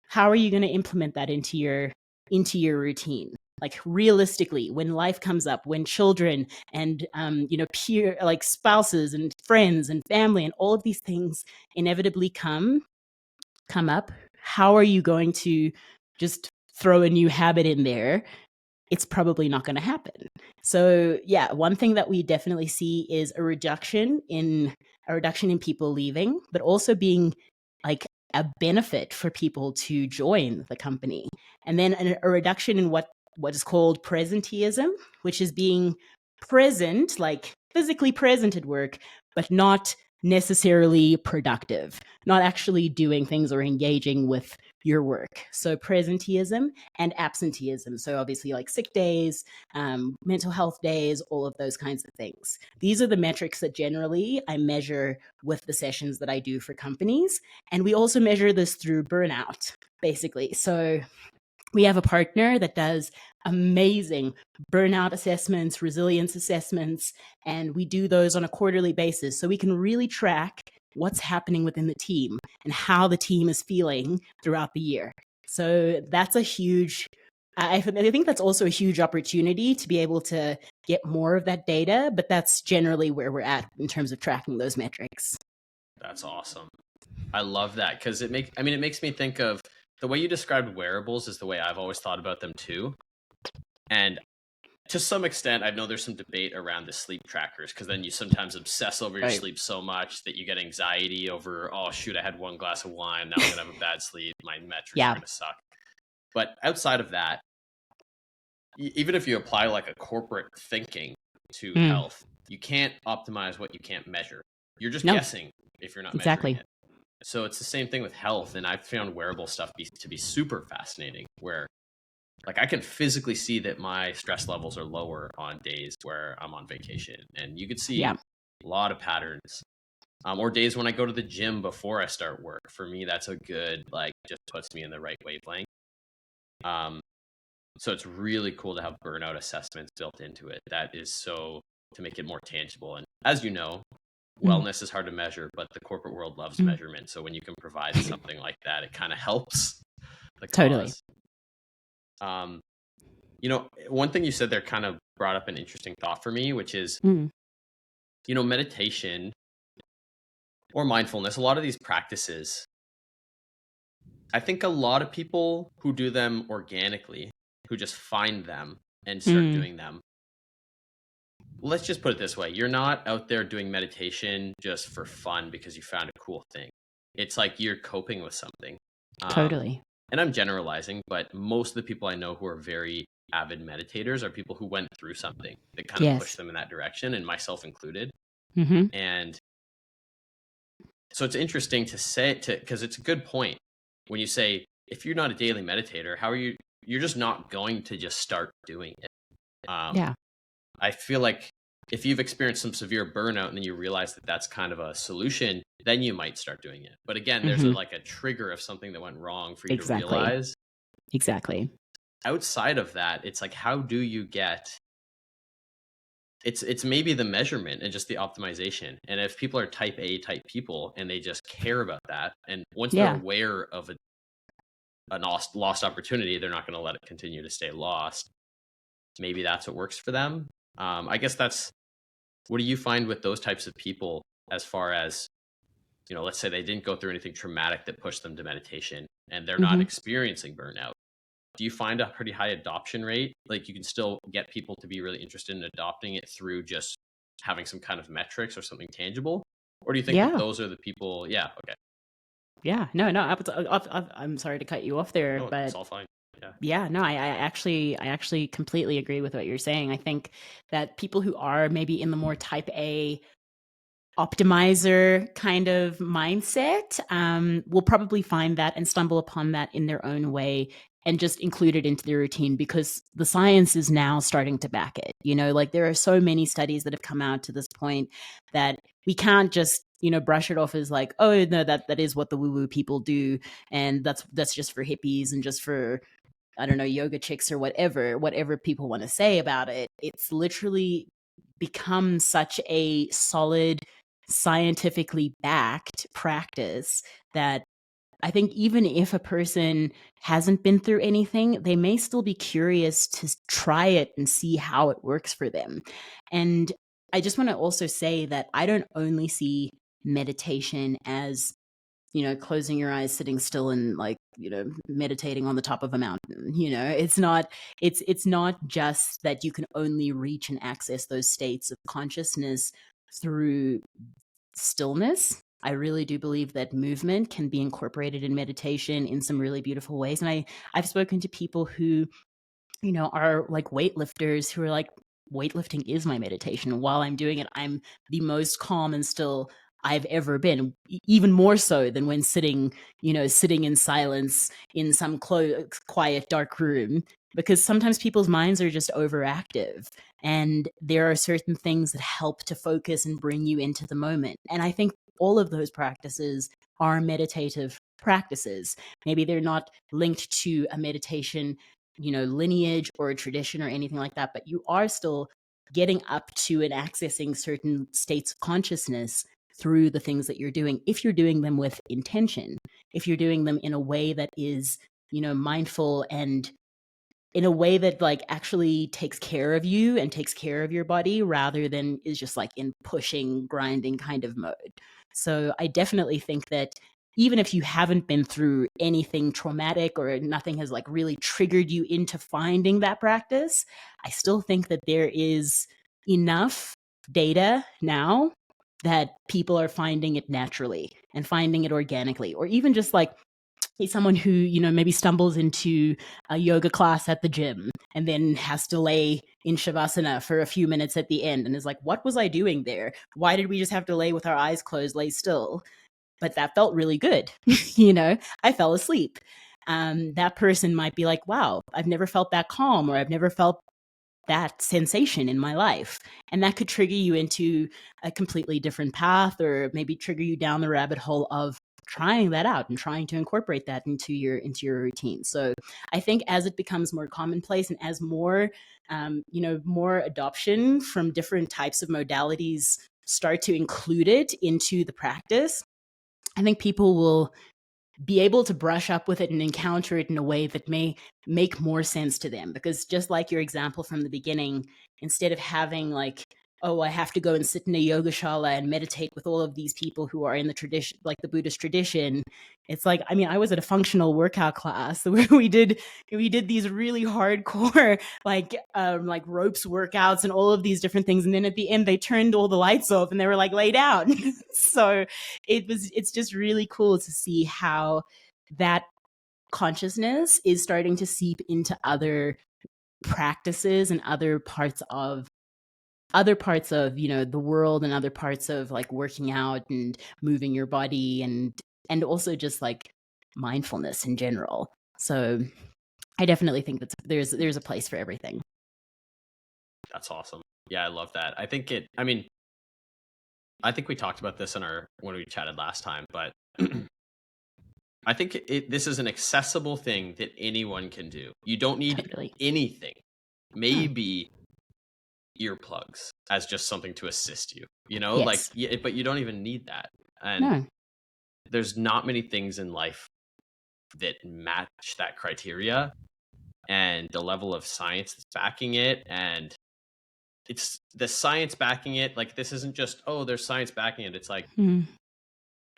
how are you going to implement that into your routine? Like realistically, when life comes up, when children and peer like spouses and friends and family and all of these things inevitably come up, how are you going to just throw a new habit in there? It's probably not going to happen. So yeah, one thing that we definitely see is a reduction in people leaving, but also being like a benefit for people to join the company. And then a reduction in what is called presenteeism, which is being present, like physically present at work, but not necessarily productive, not actually doing things or engaging with your work. So presenteeism and absenteeism. So obviously like sick days, mental health days, all of those kinds of things. These are the metrics that generally I measure with the sessions that I do for companies. And we also measure this through burnout, basically. So we have a partner that does amazing burnout assessments, resilience assessments, and we do those on a quarterly basis. So we can really track what's happening within the team and how the team is feeling throughout the year. So that's a huge, I think that's also a huge opportunity to be able to get more of that data, but that's generally where we're at in terms of tracking those metrics. That's awesome. I love that because it makes me think of the way you described wearables is the way I've always thought about them too. And to some extent, I know there's some debate around the sleep trackers because then you sometimes obsess over your sleep so much that you get anxiety over, oh, shoot, I had one glass of wine. Now I'm going to have a bad sleep. My metrics are going to suck. But outside of that, even if you apply like a corporate thinking to health, you can't optimize what you can't measure. You're just guessing if you're not measuring it. So it's the same thing with health. And I've found wearable stuff to be super fascinating where like I can physically see that my stress levels are lower on days where I'm on vacation. And you could see a lot of patterns. Or days when I go to the gym before I start work. For me, that's a good, like, just puts me in the right wavelength. So it's really cool to have burnout assessments built into it. That is so to make it more tangible. And as you know, wellness is hard to measure, but the corporate world loves measurement. So when you can provide something like that, it kind of helps the cause. Totally. One thing you said there kind of brought up an interesting thought for me, which is, meditation or mindfulness, a lot of these practices, I think a lot of people who do them organically, who just find them and start doing them, let's just put it this way. You're not out there doing meditation just for fun because you found a cool thing. It's like you're coping with something. Totally. And I'm generalizing, but most of the people I know who are very avid meditators are people who went through something that kind of pushed Yes. them in that direction, and myself included. Mm-hmm. And so it's interesting to say, because it's a good point when you say, if you're not a daily meditator, how are you? You're just not going to just start doing it. Yeah. I feel like if you've experienced some severe burnout and then you realize that that's kind of a solution, then you might start doing it. But again, there's Mm-hmm. like a trigger of something that went wrong for you to Exactly. realize. Exactly. Outside of that, it's like, how do you get, it's maybe the measurement and just the optimization. And if people are type A type people and they just care about that, and once they're Yeah. aware of a lost opportunity, they're not going to let it continue to stay lost. Maybe that's what works for them. I guess what do you find with those types of people, as far as, let's say they didn't go through anything traumatic that pushed them to meditation and they're not Mm-hmm. experiencing burnout? Do you find a pretty high adoption rate? Like, you can still get people to be really interested in adopting it through just having some kind of metrics or something tangible? Or do you think that Yeah. those are the people? Yeah. Okay. Yeah. No, I'm sorry to cut you off there, No, but it's all fine. Yeah. yeah, no, I actually completely agree with what you're saying. I think that people who are maybe in the more type A optimizer kind of mindset will probably find that and stumble upon that in their own way and just include it into their routine, because the science is now starting to back it. Like, there are so many studies that have come out to this point that we can't just brush it off as like, oh no, that is what the woo woo people do, and that's just for hippies and just for, I don't know, yoga chicks or whatever people want to say about it. It's literally become such a solid, scientifically backed practice that I think even if a person hasn't been through anything, they may still be curious to try it and see how it works for them. And I just want to also say that I don't only see meditation as closing your eyes, sitting still, and like, meditating on the top of a mountain. It's not just that you can only reach and access those states of consciousness through stillness. I really do believe that movement can be incorporated in meditation in some really beautiful ways. And I've spoken to people who, are like weightlifters, who are like, weightlifting is my meditation. While I'm doing it, I'm the most calm and still I've ever been, even more so than when sitting in silence in some quiet, dark room, because sometimes people's minds are just overactive. And there are certain things that help to focus and bring you into the moment. And I think all of those practices are meditative practices. Maybe they're not linked to a meditation lineage or a tradition or anything like that, but you are still getting up to and accessing certain states of consciousness through the things that you're doing, if you're doing them with intention, if you're doing them in a way that is mindful, and in a way that like actually takes care of you and takes care of your body, rather than is just like in pushing, grinding kind of mode. So I definitely think that even if you haven't been through anything traumatic or nothing has like really triggered you into finding that practice, I still think that there is enough data now that people are finding it naturally and finding it organically, or even just like someone who maybe stumbles into a yoga class at the gym and then has to lay in shavasana for a few minutes at the end and is like, what was I doing there? Why did we just have to lay with our eyes closed, lay still? But that felt really good. I fell asleep. That person might be like, wow, I've never felt that calm, or I've never felt that sensation in my life. And that could trigger you into a completely different path, or maybe trigger you down the rabbit hole of trying that out and trying to incorporate that into your routine. So I think as it becomes more commonplace, and as more more adoption from different types of modalities start to include it into the practice, I think people will be able to brush up with it and encounter it in a way that may make more sense to them. Because just like your example from the beginning, instead of having like oh, I have to go and sit in a yoga shala and meditate with all of these people who are in the tradition, like the Buddhist tradition. It's like, I mean, I was at a functional workout class where we did these really hardcore like ropes workouts and all of these different things, and then at the end they turned all the lights off and they were like, lay down. So it's just really cool to see how that consciousness is starting to seep into other practices and other parts of the world, and other parts of like working out and moving your body, and also just like mindfulness in general. So I definitely think that there's a place for everything. That's awesome. Yeah, I love that. I think we talked about this when we chatted last time, but I think this is an accessible thing that anyone can do. You don't need anything. Maybe earplugs as just something to assist you, yes. But you don't even need that. And there's not many things in life that match that criteria, and the level of science that's backing it, and it's the science backing it. Like, this isn't just, oh, there's science backing it. It's like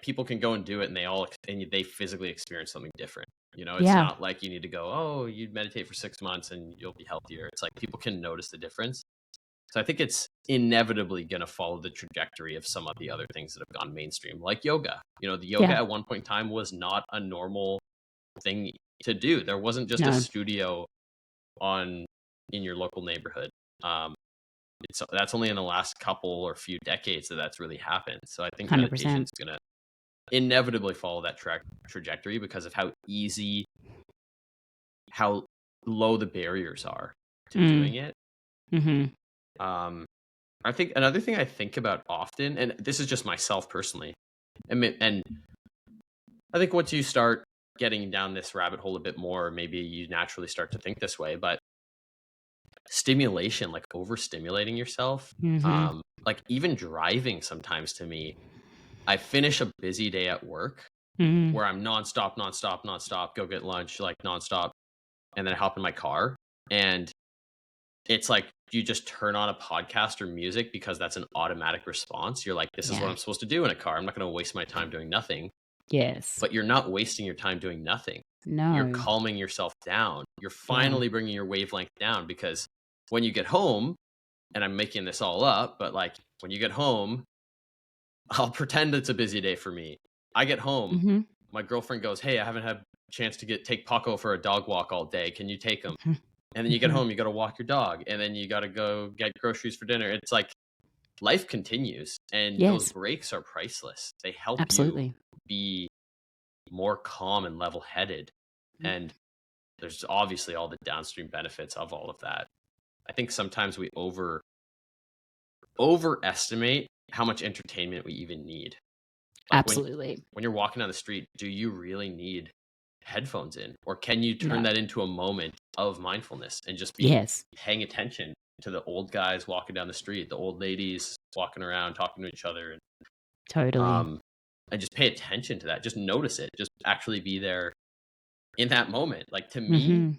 people can go and do it, and they physically experience something different. It's not like you need to go, oh, you meditate for 6 months and you'll be healthier. It's like people can notice the difference. So I think it's inevitably going to follow the trajectory of some of the other things that have gone mainstream, like yoga. The yoga at one point in time was not a normal thing to do. There wasn't just a studio in your local neighborhood. That's only in the last couple or few decades that's really happened. So I think meditation is going to inevitably follow that trajectory because of how low the barriers are to doing it. Mm-hmm. I think another thing I think about often, and this is just myself personally, and I think once you start getting down this rabbit hole a bit more, maybe you naturally start to think this way, but stimulation, like overstimulating yourself, like even driving sometimes, to me, I finish a busy day at work where I'm nonstop, go get lunch, like nonstop, and then I hop in my car, and it's like you just turn on a podcast or music because that's an automatic response. You're like, this is what I'm supposed to do in a car. I'm not going to waste my time doing nothing. Yes. But you're not wasting your time doing nothing. No. You're calming yourself down. You're finally bringing your wavelength down, because when you get home, and I'm making this all up, but like when you get home, I'll pretend it's a busy day for me. I get home, my girlfriend goes, hey, I haven't had a chance to take Paco for a dog walk all day. Can you take him? And then you get home, you got to walk your dog, and then you got to go get groceries for dinner. It's like life continues, and those breaks are priceless. They help you be more calm and level-headed. And there's obviously all the downstream benefits of all of that. I think sometimes we overestimate how much entertainment we even need. Like Absolutely. When you're walking down the street, do you really need headphones in, or can you turn that into a moment of mindfulness and just be paying attention to the old guys walking down the street, the old ladies walking around talking to each other, and and just pay attention to that, just notice it, just actually be there in that moment. Like, to me,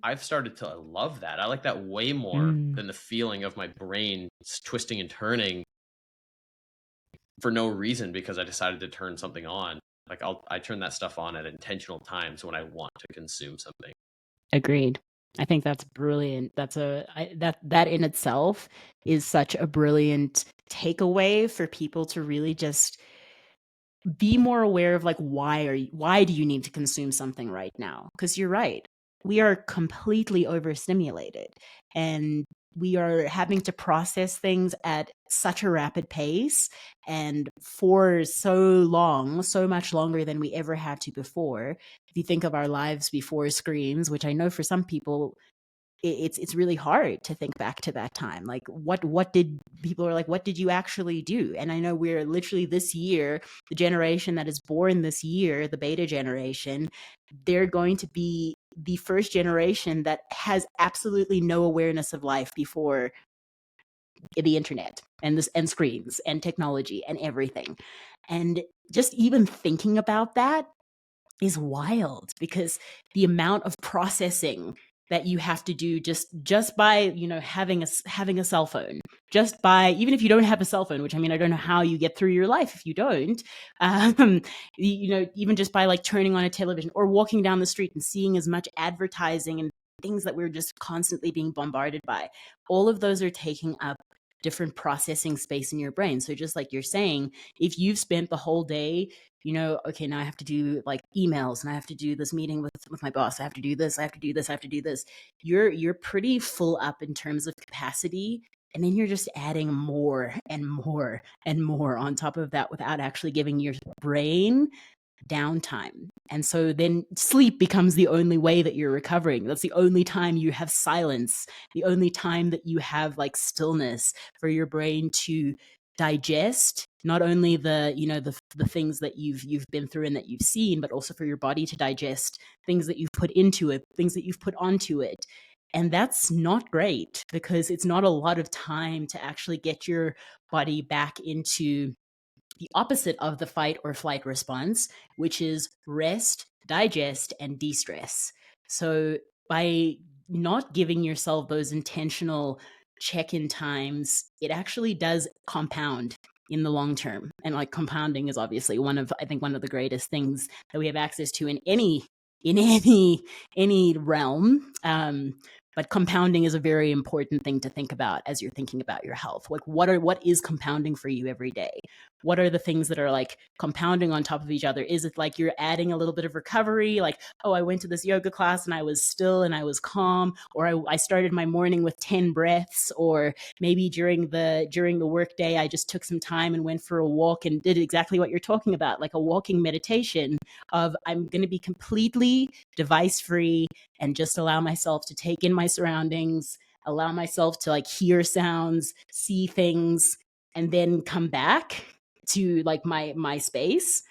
I've started to love that. I like that way more than the feeling of my brain twisting and turning for no reason because I decided to turn something on. Like, I turn that stuff on at intentional times when I want to consume something. Agreed. I think that's brilliant. That in itself is such a brilliant takeaway for people to really just be more aware of, like, why do you need to consume something right now? Because you're right. We are completely overstimulated, and we are having to process things at such a rapid pace and for so much longer than we ever had to before. If you think of our lives before screens, which I know for some people, it's really hard to think back to that time. Like, what did people are like, what did you actually do? And I know we're literally this year, the generation that is born this year, the beta generation, they're going to be the first generation that has absolutely no awareness of life before the internet and screens and technology and everything. And just even thinking about that is wild, because the amount of processing that you have to do just by, you know, having a cell phone, just by, even if you don't have a cell phone, which, I mean, I don't know how you get through your life if you don't, you know, even just by like turning on a television or walking down the street and seeing as much advertising and things that we're just constantly being bombarded by, all of those are taking up different processing space in your brain. So just like you're saying, if you've spent the whole day, you know, okay, now I have to do like emails and I have to do this meeting with my boss, I have to do this, I have to do this, I have to do this, you're pretty full up in terms of capacity. And then you're just adding more and more and more on top of that without actually giving your brain downtime. And so then sleep becomes the only way that you're recovering. That's the only time you have silence, the only time that you have like stillness for your brain to digest not only the, you know, the things that you've been through and that you've seen, but also for your body to digest things that you've put into it, things that you've put onto it. And that's not great because it's not a lot of time to actually get your body back into the opposite of the fight or flight response, which is rest, digest, and de-stress. So by not giving yourself those intentional check-in times, it actually does compound in the long term. And like compounding is obviously one of the greatest things that we have access to in any realm. But compounding is a very important thing to think about as you're thinking about your health. Like what is compounding for you every day? What are the things that are like compounding on top of each other? Is it like you're adding a little bit of recovery? Like, oh, I went to this yoga class and I was still and I was calm, or I started my morning with 10 breaths, or maybe during the work day, I just took some time and went for a walk and did exactly what you're talking about, like a walking meditation of I'm going to be completely device free and just allow myself to take in my surroundings, allow myself to like hear sounds, see things, and then come back to like my space.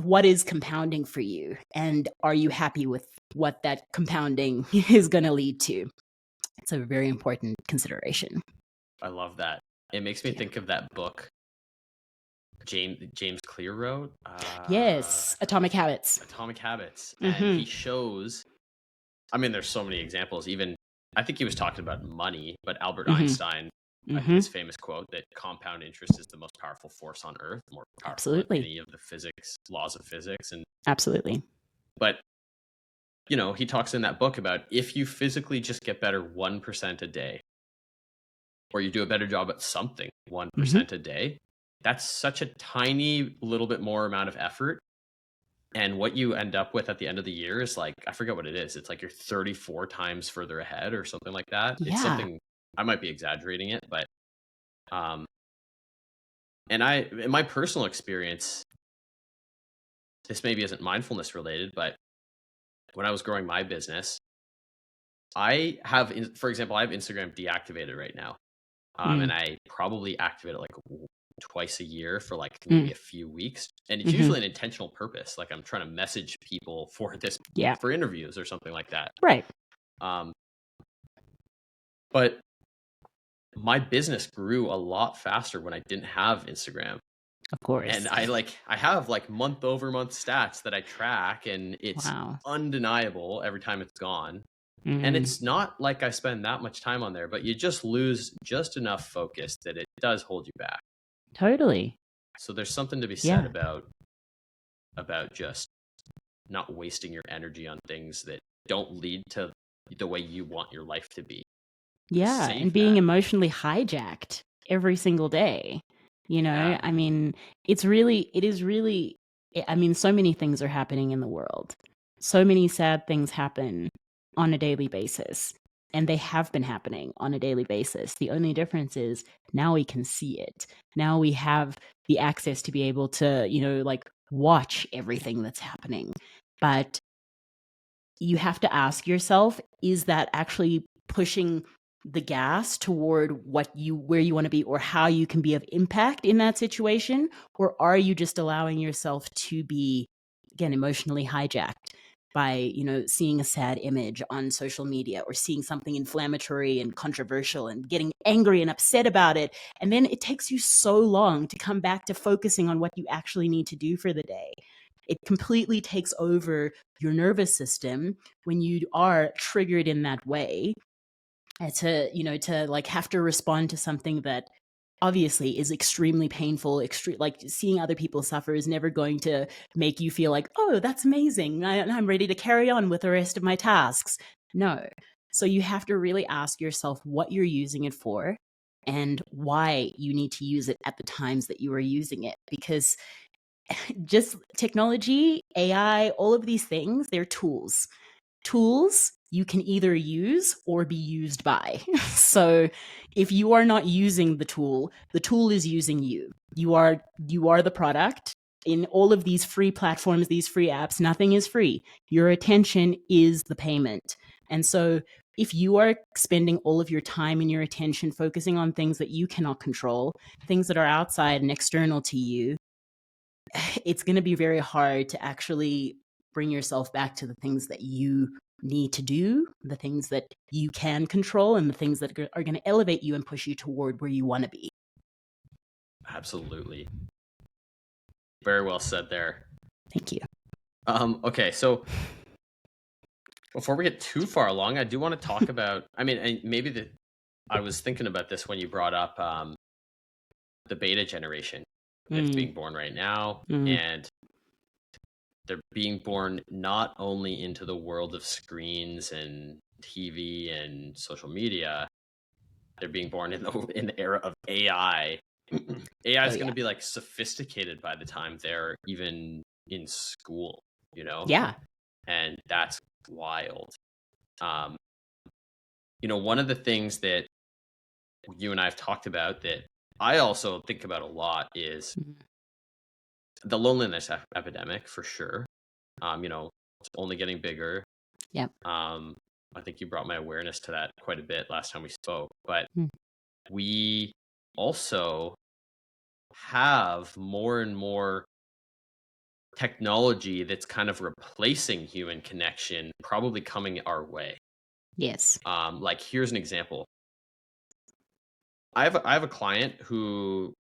What is compounding for you? And are you happy with what that compounding is going to lead to? It's a very important consideration. I love that. It makes me think of that book James Clear wrote. Yes, Atomic Habits. And he shows, I mean, there's so many examples. Even I think he was talking about money, but Albert Einstein, his famous quote that compound interest is the most powerful force on earth, more powerful than any of the laws of physics. And absolutely. But you know, he talks in that book about if you physically just get better 1% a day, or you do a better job at something 1% a day, that's such a tiny little bit more amount of effort. And what you end up with at the end of the year is like, I forget what it is. It's like you're 34 times further ahead or something like that. Yeah. It's something, I might be exaggerating it, but, and in my personal experience, this maybe isn't mindfulness related, but when I was growing my business, I have, for example, I have Instagram deactivated right now. And I probably activate it like twice a year for like maybe a few weeks. And it's usually an intentional purpose. Like I'm trying to message people for this, for interviews or something like that. Right. But my business grew a lot faster when I didn't have Instagram. Of course. And I have like month over month stats that I track, and it's undeniable every time it's gone. And it's not like I spend that much time on there, but you just lose just enough focus that it does hold you back. Totally. So there's something to be said about just not wasting your energy on things that don't lead to the way you want your life to be. Yeah, and being emotionally hijacked every single day. You know, I mean, it is really, I mean, so many things are happening in the world. So many sad things happen on a daily basis, and they have been happening on a daily basis. The only difference is now we can see it. Now we have the access to be able to, you know, like watch everything that's happening. But you have to ask yourself, is that actually pushing the gas toward where you want to be or how you can be of impact in that situation? Or are you just allowing yourself to be, again, emotionally hijacked by, you know, seeing a sad image on social media or seeing something inflammatory and controversial and getting angry and upset about it? And then it takes you so long to come back to focusing on what you actually need to do for the day. it completely takes over your nervous system when you are triggered in that way, to like have to respond to something that obviously is extremely painful. Like seeing other people suffer is never going to make you feel like, oh, that's amazing, I'm ready to carry on with the rest of my tasks. No. So you have to really ask yourself what you're using it for and why you need to use it at the times that you are using it. Because just technology, AI, all of these things, they're tools. Tools you can either use or be used by. So if you are not using the tool is using you. You are the product. In all of these free platforms, these free apps, nothing is free. Your attention is the payment. And so if you are spending all of your time and your attention focusing on things that you cannot control, things that are outside and external to you, it's going to be very hard to actually bring yourself back to the things that you need to do, the things that you can control, and the things that are going to elevate you and push you toward where you want to be. Absolutely. Very well said there. Thank you. Okay, so before we get too far along, I do want to talk about, I was thinking about this when you brought up the beta generation. It's being born right now, and they're being born not only into the world of screens and TV and social media, they're being born in the era of AI. AI is going to be like sophisticated by the time they're even in school, Yeah. And that's wild. One of the things that you and I have talked about that I also think about a lot is the loneliness epidemic, for sure. It's only getting bigger. Yep. I think you brought my awareness to that quite a bit last time we spoke, but we also have more and more technology that's kind of replacing human connection, probably coming our way. Yes. Like here's an example. I have a client who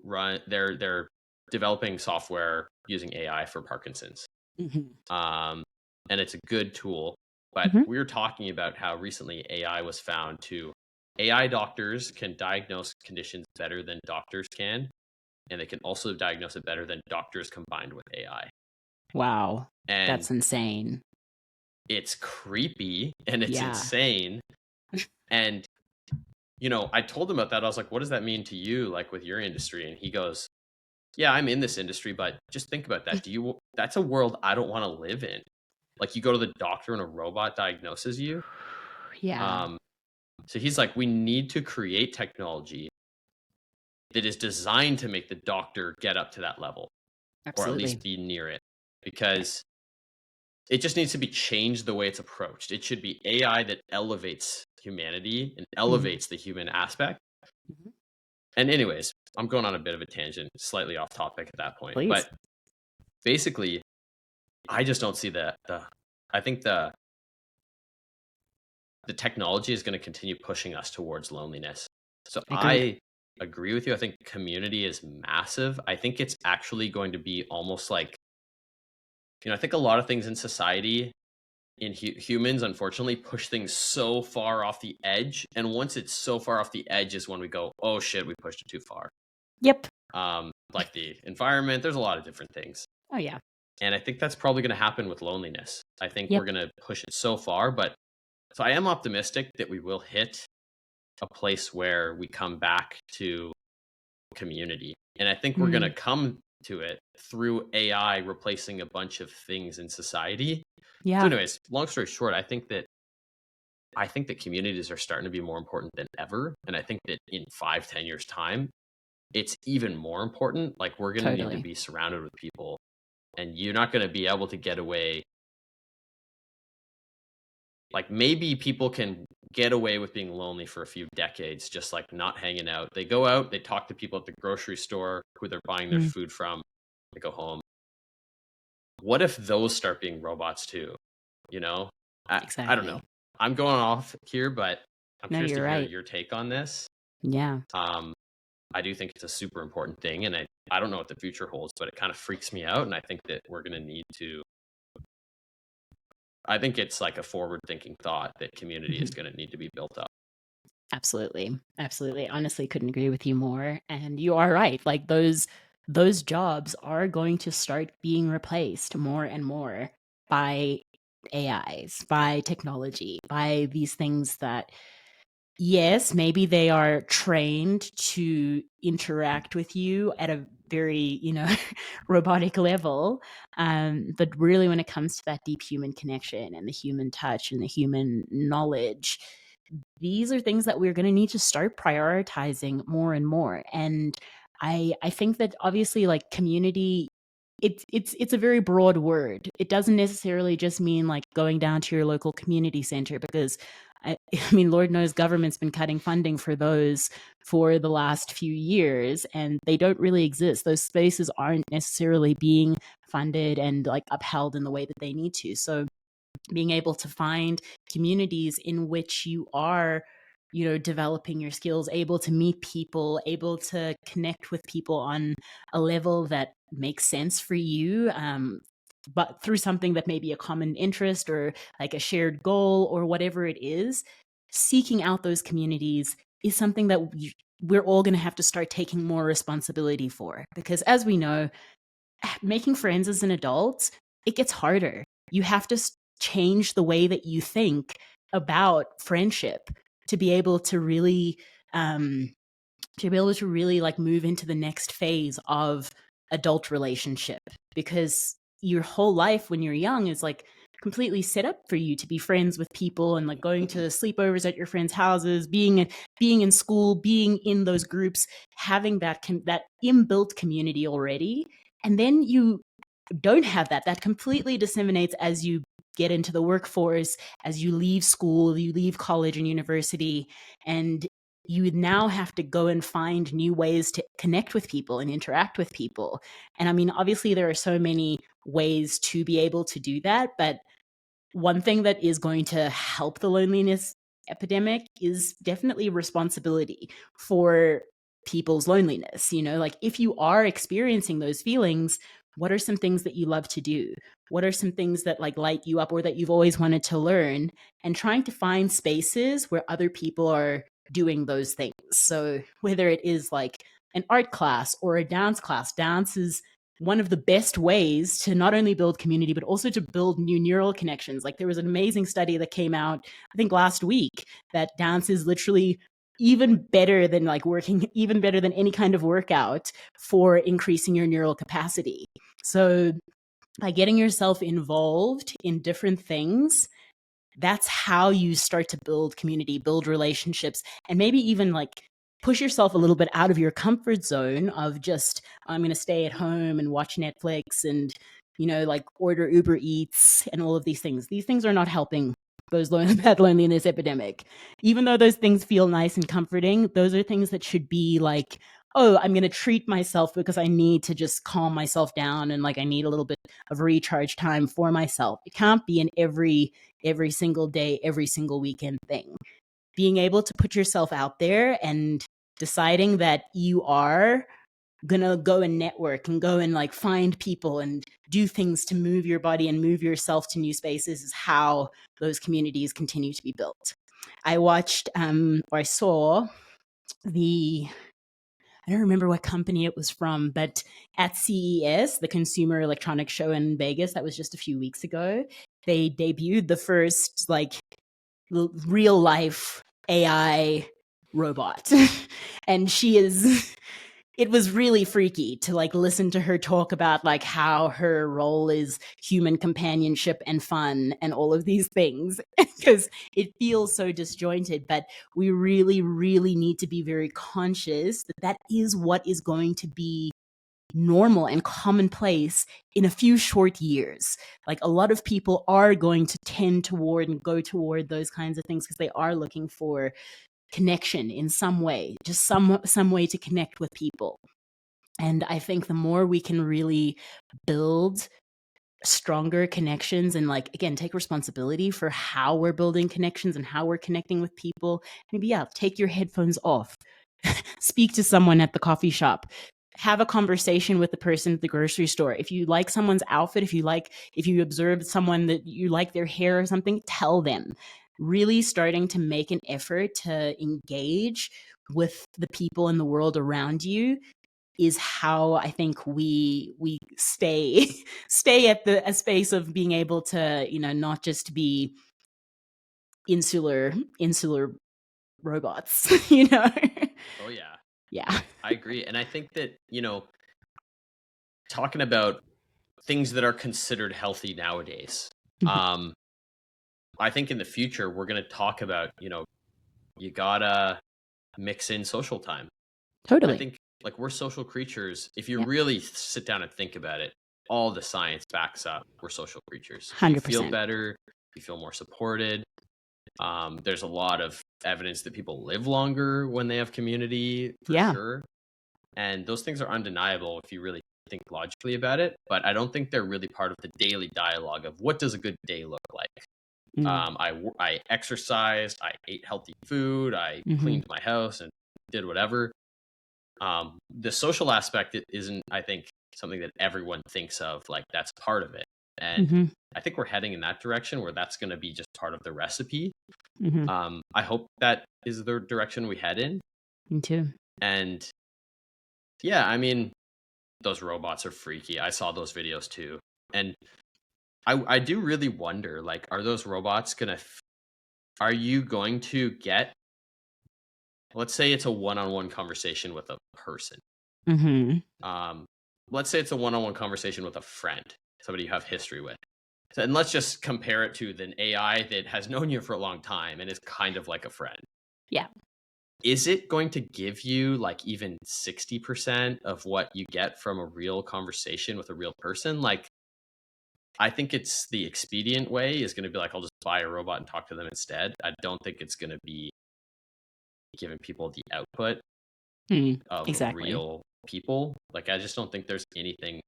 they're developing software using AI for Parkinson's. And it's a good tool, but we were talking about how recently AI was found AI doctors can diagnose conditions better than doctors can, and they can also diagnose it better than doctors combined with AI. Wow. And that's insane. It's creepy and it's insane. And I told him about that. I was like, what does that mean to you, like with your industry? And he goes, yeah, I'm in this industry, but just think about that. That's a world I don't want to live in. Like you go to the doctor and a robot diagnoses you. Yeah. So he's like, we need to create technology that is designed to make the doctor get up to that level. Absolutely. Or at least be near it, because it just needs to be changed the way it's approached. It should be AI that elevates humanity and elevates the human aspect. And anyways, I'm going on a bit of a tangent, slightly off topic at that point. Please. But basically, I just don't see I think the technology is going to continue pushing us towards loneliness. So I agree with you. I think community is massive. I think it's actually going to be almost like, I think a lot of things in society, in humans, unfortunately, push things so far off the edge. And once it's so far off the edge is when we go, oh shit, we pushed it too far. Yep. Like the environment, there's a lot of different things. Oh yeah. And I think that's probably going to happen with loneliness. I think we're going to push it so far, so I am optimistic that we will hit a place where we come back to community. And I think we're going to come to it through AI replacing a bunch of things in society. Yeah. So anyways, long story short, I think that communities are starting to be more important than ever. And I think that in 5-10 years time, it's even more important. Like we're going to need to be surrounded with people, and you're not going to be able to get away. Like maybe people can get away with being lonely for a few decades, just like not hanging out. They go out, they talk to people at the grocery store who they're buying their food from, they go home. What if those start being robots too? Exactly. I don't know. I'm going off here, but I'm curious to hear your take on this. Yeah. I do think it's a super important thing. And I don't know what the future holds, but it kind of freaks me out. And I think that we're going to need to, I think it's like a forward thinking thought that community is going to need to be built up. Absolutely. Absolutely. Honestly, couldn't agree with you more. And you are right. Like those jobs are going to start being replaced more and more by AIs, by technology, by these things that, yes, maybe they are trained to interact with you at a very, robotic level. But really, when it comes to that deep human connection and the human touch and the human knowledge, these are things that we're going to need to start prioritizing more and more. And I think that obviously, like, community, it's a very broad word. It doesn't necessarily just mean like going down to your local community center, because I mean, Lord knows government's been cutting funding for those for the last few years, and they don't really exist. Those spaces aren't necessarily being funded and like upheld in the way that they need to. So being able to find communities in which you are, developing your skills, able to meet people, able to connect with people on a level that makes sense for you, but through something that may be a common interest or like a shared goal or whatever it is, seeking out those communities is something that we're all going to have to start taking more responsibility for. Because as we know, making friends as an adult, it gets harder. You have to change the way that you think about friendship to be able to really like move into the next phase of adult relationship, because your whole life when you're young is like completely set up for you to be friends with people and like going to sleepovers at your friends' houses, being in school, being in those groups, having that inbuilt community already. And then you don't have that completely disseminates as you get into the workforce, as you leave school, you leave college and university, and you now have to go and find new ways to connect with people and interact with people. And I mean, obviously there are so many ways to be able to do that, but one thing that is going to help the loneliness epidemic is definitely responsibility for people's loneliness. Like if you are experiencing those feelings, what are some things that you love to do? What are some things that like light you up or that you've always wanted to learn? And trying to find spaces where other people are doing those things. So whether it is like an art class or a dance class, dance is one of the best ways to not only build community, but also to build new neural connections. Like there was an amazing study that came out, I think last week, that dance is literally even better than even better than any kind of workout for increasing your neural capacity. So by getting yourself involved in different things, that's how you start to build community, build relationships, and maybe even like push yourself a little bit out of your comfort zone of just, I'm going to stay at home and watch Netflix and, like order Uber Eats and all of these things. These things are not helping that loneliness epidemic. Even though those things feel nice and comforting, those are things that should be like, oh, I'm going to treat myself because I need to just calm myself down and like I need a little bit of recharge time for myself. It can't be an every single day, every single weekend thing. Being able to put yourself out there and deciding that you are gonna go and network and go and like find people and do things to move your body and move yourself to new spaces is how those communities continue to be built. I watched or I saw I don't remember what company it was from, but at CES, the Consumer Electronics Show in Vegas, that was just a few weeks ago, they debuted the first like real life AI robot. And it was really freaky to like listen to her talk about like how her role is human companionship and fun and all of these things, because it feels so disjointed. But we really, really need to be very conscious that that is what is going to be normal and commonplace in a few short years. Like a lot of people are going to tend toward and go toward those kinds of things because they are looking for connection in some way, just some way to connect with people. And I think the more we can really build stronger connections and like, again, take responsibility for how we're building connections and how we're connecting with people, maybe, take your headphones off, speak to someone at the coffee shop, have a conversation with the person at the grocery store. If you like someone's outfit, if you observe someone that you like their hair or something, tell them. Really starting to make an effort to engage with the people in the world around you is how I think we stay at a space of being able to, not just be insular robots, Oh yeah. Yeah. I agree. And I think that, talking about things that are considered healthy nowadays, Mhm. I think in the future we're going to talk about, you gotta mix in social time. I Totally. think like we're social creatures. If you Yeah. really sit down and think about it, all the science backs up we're social creatures. You feel 100%. better, you feel more supported. There's a lot of evidence that people live longer when they have community, for Yeah. sure. And those things are undeniable if you really think logically about it. But I don't think they're really part of the daily dialogue of what does a good day look like. Mm. I exercised, I ate healthy food, I Mhm. cleaned my house and did whatever. The social aspect isn't, I think, something that everyone thinks of like that's part of it. And Mhm. I think we're heading in that direction where that's going to be just part of the recipe. Mhm. I hope that is the direction we head in. Me too. And yeah, I mean, those robots are freaky. I saw those videos too. And I do really wonder, like, are those robots are you going to get, let's say it's a one-on-one conversation with a person. Mhm. Um, let's say it's a one-on-one conversation with a friend, somebody you have history with. So, and let's just compare it to an AI that has known you for a long time and is kind of like a friend. Yeah. Is it going to give you like even 60% of what you get from a real conversation with a real person? Like, I think it's the expedient way is going to be like, I'll just buy a robot and talk to them instead. I don't think it's going to be giving people the output of Exactly. real people. Like, I just don't think there's anything,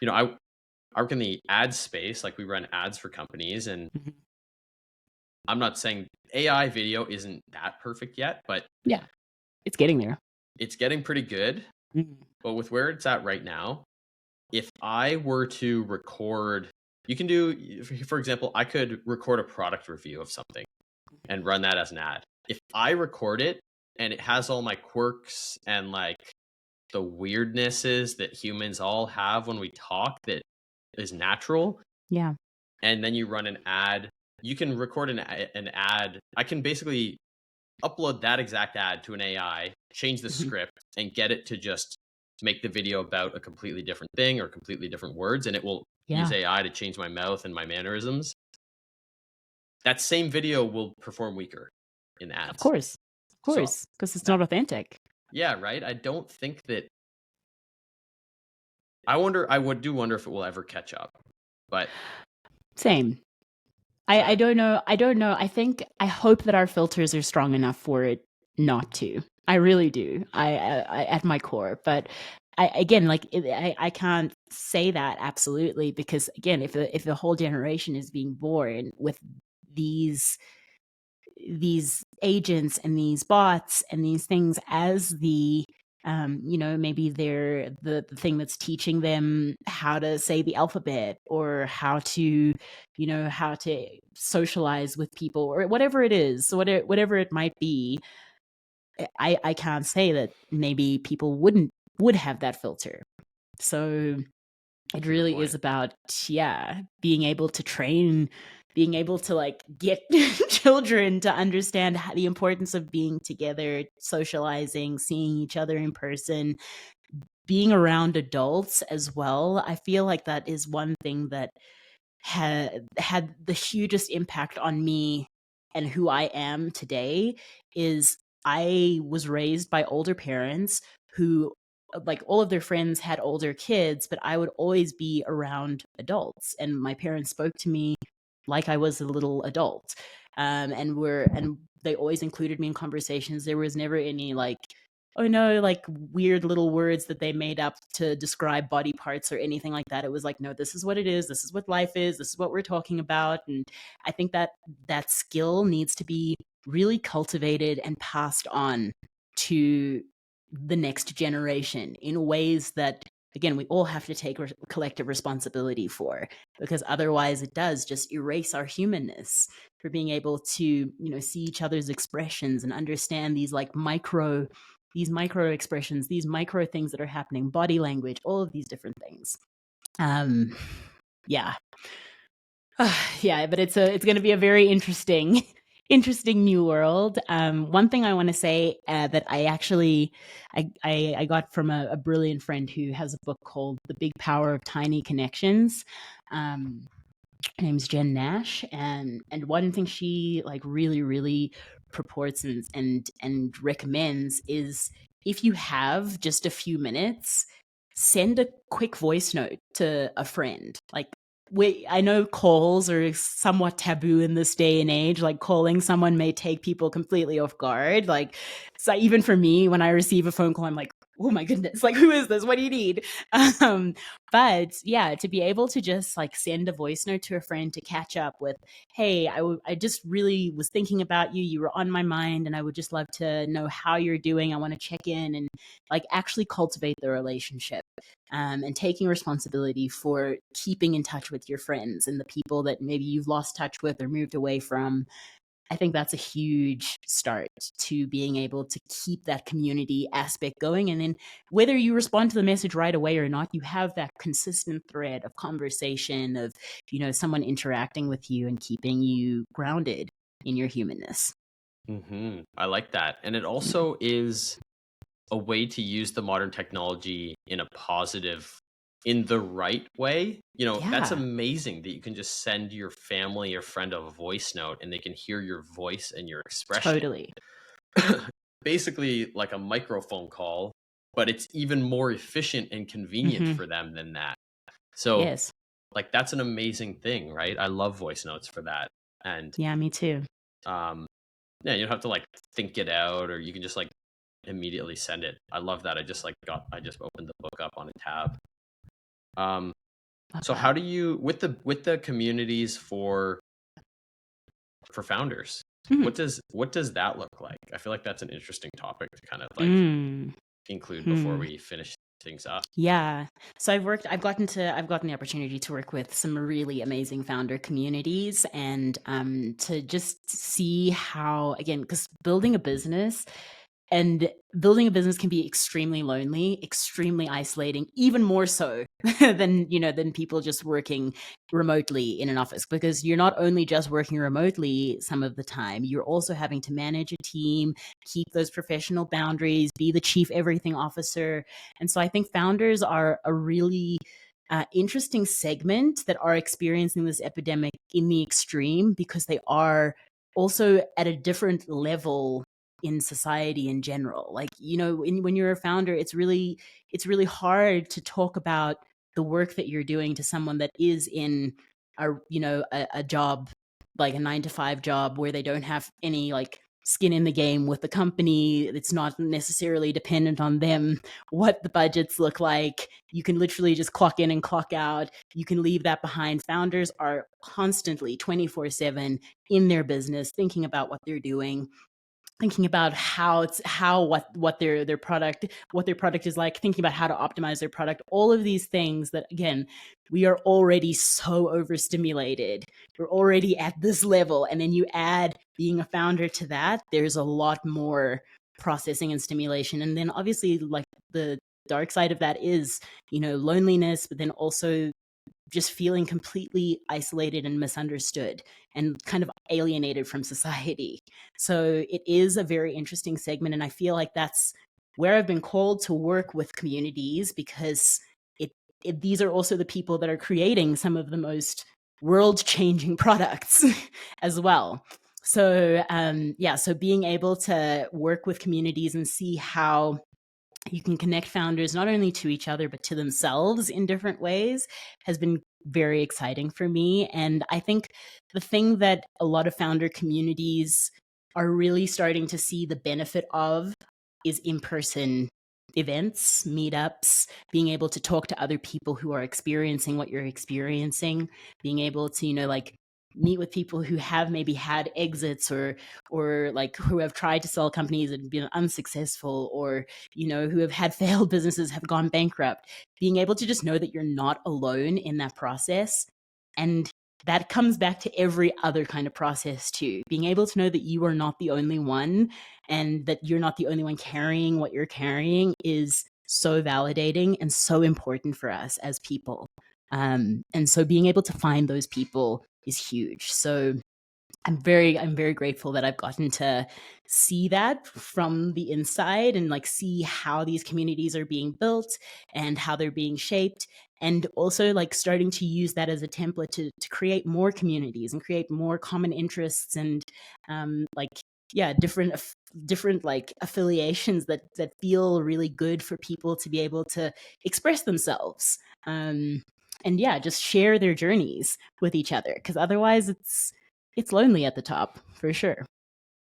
I work in the ad space. Like, we run ads for companies, and Mhm. I'm not saying AI video isn't that perfect yet, but Yeah. It's getting there. it's getting pretty good. Mhm. But with where it's at right now, if I were to record, you can do, for example, I could record a product review of something and run that as an ad. If I record it and it has all my quirks and like the weirdnesses that humans all have when we talk that is natural, Yeah. and then you run an ad, you can record an ad. I can basically upload that exact ad to an AI, change the Mhm. script, and get it to just make the video about a completely different thing or completely different words, and it will use Yeah. AI to change my mouth and my mannerisms. That same video will perform weaker in Of ads. course. Of So course, because it's that, not authentic. yeah, right. I don't think that. I wonder if it will ever catch up. But Same. I so don't know. I hope that our filters are strong enough for it not to. I really do. I at my core, but I again like I can't say that absolutely because again, if the whole generation is being born with these agents and these bots and these things as the maybe they're the thing that's teaching them how to say the alphabet or how to how to socialize with people or whatever it is, so whatever it might be. I can't say that maybe people would have that filter. So it that's a good really is point. about, yeah, being able to like get children to understand the importance of being together, socializing, seeing each other in person, being around adults as well. I feel like that is one thing that had the hugest impact on me and who I am today. Is I was raised by older parents who, like, all of their friends had older kids, but I would always be around adults, and my parents spoke to me like I was a little adult. And they always included me in conversations. There was never any like, oh no, like weird little words that they made up to describe body parts or anything like that. It was like, no, this is what it is. This is what life is. This is what we're talking about. And I think that that skill needs to be really cultivated and passed on to the next generation in ways that, again, we all have to take collective responsibility for, because otherwise it does just erase our humanness for being able to, see each other's expressions and understand these micro expressions, these micro things that are happening, body language, all of these different things. Yeah. Yeah, but it's going to be a very interesting new world. One thing I want to say that I actually I got from a brilliant friend who has a book called The Big Power of Tiny Connections. Her name's Jen Nash, and one thing she really purports and recommends is, if you have just a few minutes, send a quick voice note to a friend. I know calls are somewhat taboo in this day and age. Calling someone may take people completely off guard. So even for me, when I receive a phone call, I'm like, oh my goodness, who is this? What do you need? But yeah, to be able to just send a voice note to a friend to catch up with, hey, I just really was thinking about you. You were on my mind, and I would just love to know how you're doing. I want to check in and actually cultivate the relationship. And taking responsibility for keeping in touch with your friends and the people that maybe you've lost touch with or moved away from. I think that's a huge start to being able to keep that community aspect going. And then whether you respond to the message right away or not, you have that consistent thread of conversation, of, someone interacting with you and keeping you grounded in your humanness. Mm-hmm. I like that. And it also is a way to use the modern technology in a positive, in the right way. That's amazing that you can just send your family or friend a voice note and they can hear your voice and your expression. Totally. Basically like a microphone call, but it's even more efficient and convenient for them than that. So yes. That's an amazing thing, right? I love voice notes for that. And yeah, me too. Yeah, you don't have to think it out, or you can just immediately send it. I love that. I just opened the book up on a tab. So how do you, with the communities for founders, what does that look like? I feel like that's an interesting topic to kind of include before we finish things up. Yeah. So I've gotten the opportunity to work with some really amazing founder communities, and to just see how, again, because building a business can be extremely lonely, extremely isolating, even more so than people just working remotely in an office, because you're not only just working remotely some of the time, you're also having to manage a team, keep those professional boundaries, be the chief everything officer. And so I think founders are a really interesting segment that are experiencing this epidemic in the extreme, because they are also at a different level in society in general. When you're a founder, it's really hard to talk about the work that you're doing to someone that is in a job, like a 9-to-5 job, where they don't have any skin in the game with the company. It's not necessarily dependent on them what the budgets look like. You can literally just clock in and clock out. You can leave that behind. Founders are constantly 24/7 in their business, thinking about what they're doing, thinking about what their product is like, thinking about how to optimize their product, all of these things that, again, we are already so overstimulated. We're already at this level, and then you add being a founder to that, there's a lot more processing and stimulation. And then obviously the dark side of that is, loneliness, but then also just feeling completely isolated and misunderstood and kind of alienated from society. So it is a very interesting segment. And I feel like that's where I've been called to work with communities, because these are also the people that are creating some of the most world-changing products as well. So so being able to work with communities and see how you can connect founders not only to each other, but to themselves in different ways has been very exciting for me. And I think the thing that a lot of founder communities are really starting to see the benefit of is in-person events, meetups, being able to talk to other people who are experiencing what you're experiencing, being able to, meet with people who have maybe had exits, or like who have tried to sell companies and been unsuccessful, or, you know, who have had failed businesses, have gone bankrupt, being able to just know that you're not alone in that process. And that comes back to every other kind of process too. Being able to know that you are not the only one, and that you're not the only one carrying what you're carrying, is so validating and so important for us as people. And so being able to find those people is huge. So I'm very grateful that I've gotten to see that from the inside, and like see how these communities are being built and how they're being shaped, and also like starting to use that as a template to create more communities and create more common interests, and like, yeah, different like affiliations that feel really good for people to be able to express themselves, and yeah, just share their journeys with each other, because otherwise it's lonely at the top, for sure.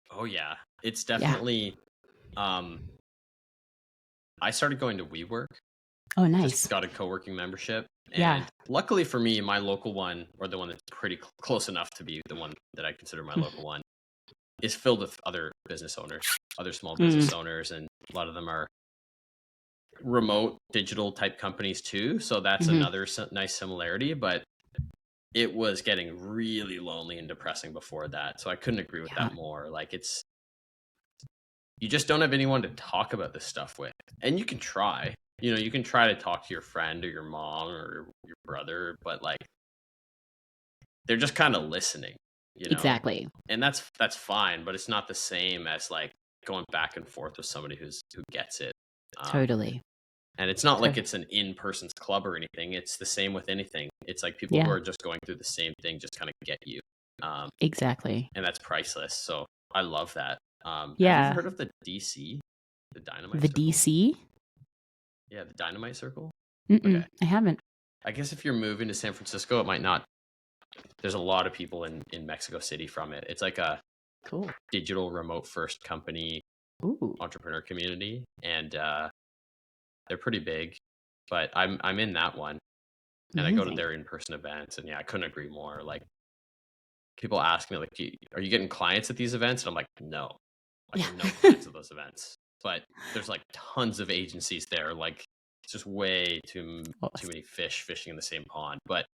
Oh yeah, it's Yeah. definitely. I started going to WeWork. Oh, nice. Just got a co-working membership, and Yeah. luckily for me, my local one, or the one that's pretty close enough to be the one that I consider my local one, is filled with other business owners, other small business owners, and a lot of them are remote digital type companies too. So that's another nice similarity. But it was getting really lonely and depressing before that. So I couldn't agree with that more. Like, you just don't have anyone to talk about this stuff with. And you can try, you can try to talk to your friend or your mom or your brother, but like, they're just kind of listening, Exactly. And that's fine, but it's not the same as like going back and forth with somebody who gets it. Totally. And it's not like it's an in-person club or anything. It's the same with anything. It's like people who are just going through the same thing just kind of get you. Exactly. And that's priceless. So I love that. Have you Yeah. ever heard of the DC, the Dynamite The Circle? DC? Yeah, the Dynamite Circle. Okay. I haven't. I guess if you're moving to San Francisco, it might not. There's a lot of people in Mexico City from it. It's like a cool digital remote first company entrepreneur community, and they're pretty big. But I'm in that one, and I go to their in-person events, and yeah, I couldn't agree more. Like, people ask me, like, are you getting clients at these events? And I'm like, no, I get no clients at those events. But there's like tons of agencies there. Like, it's just way too many fish fishing in the same pond. But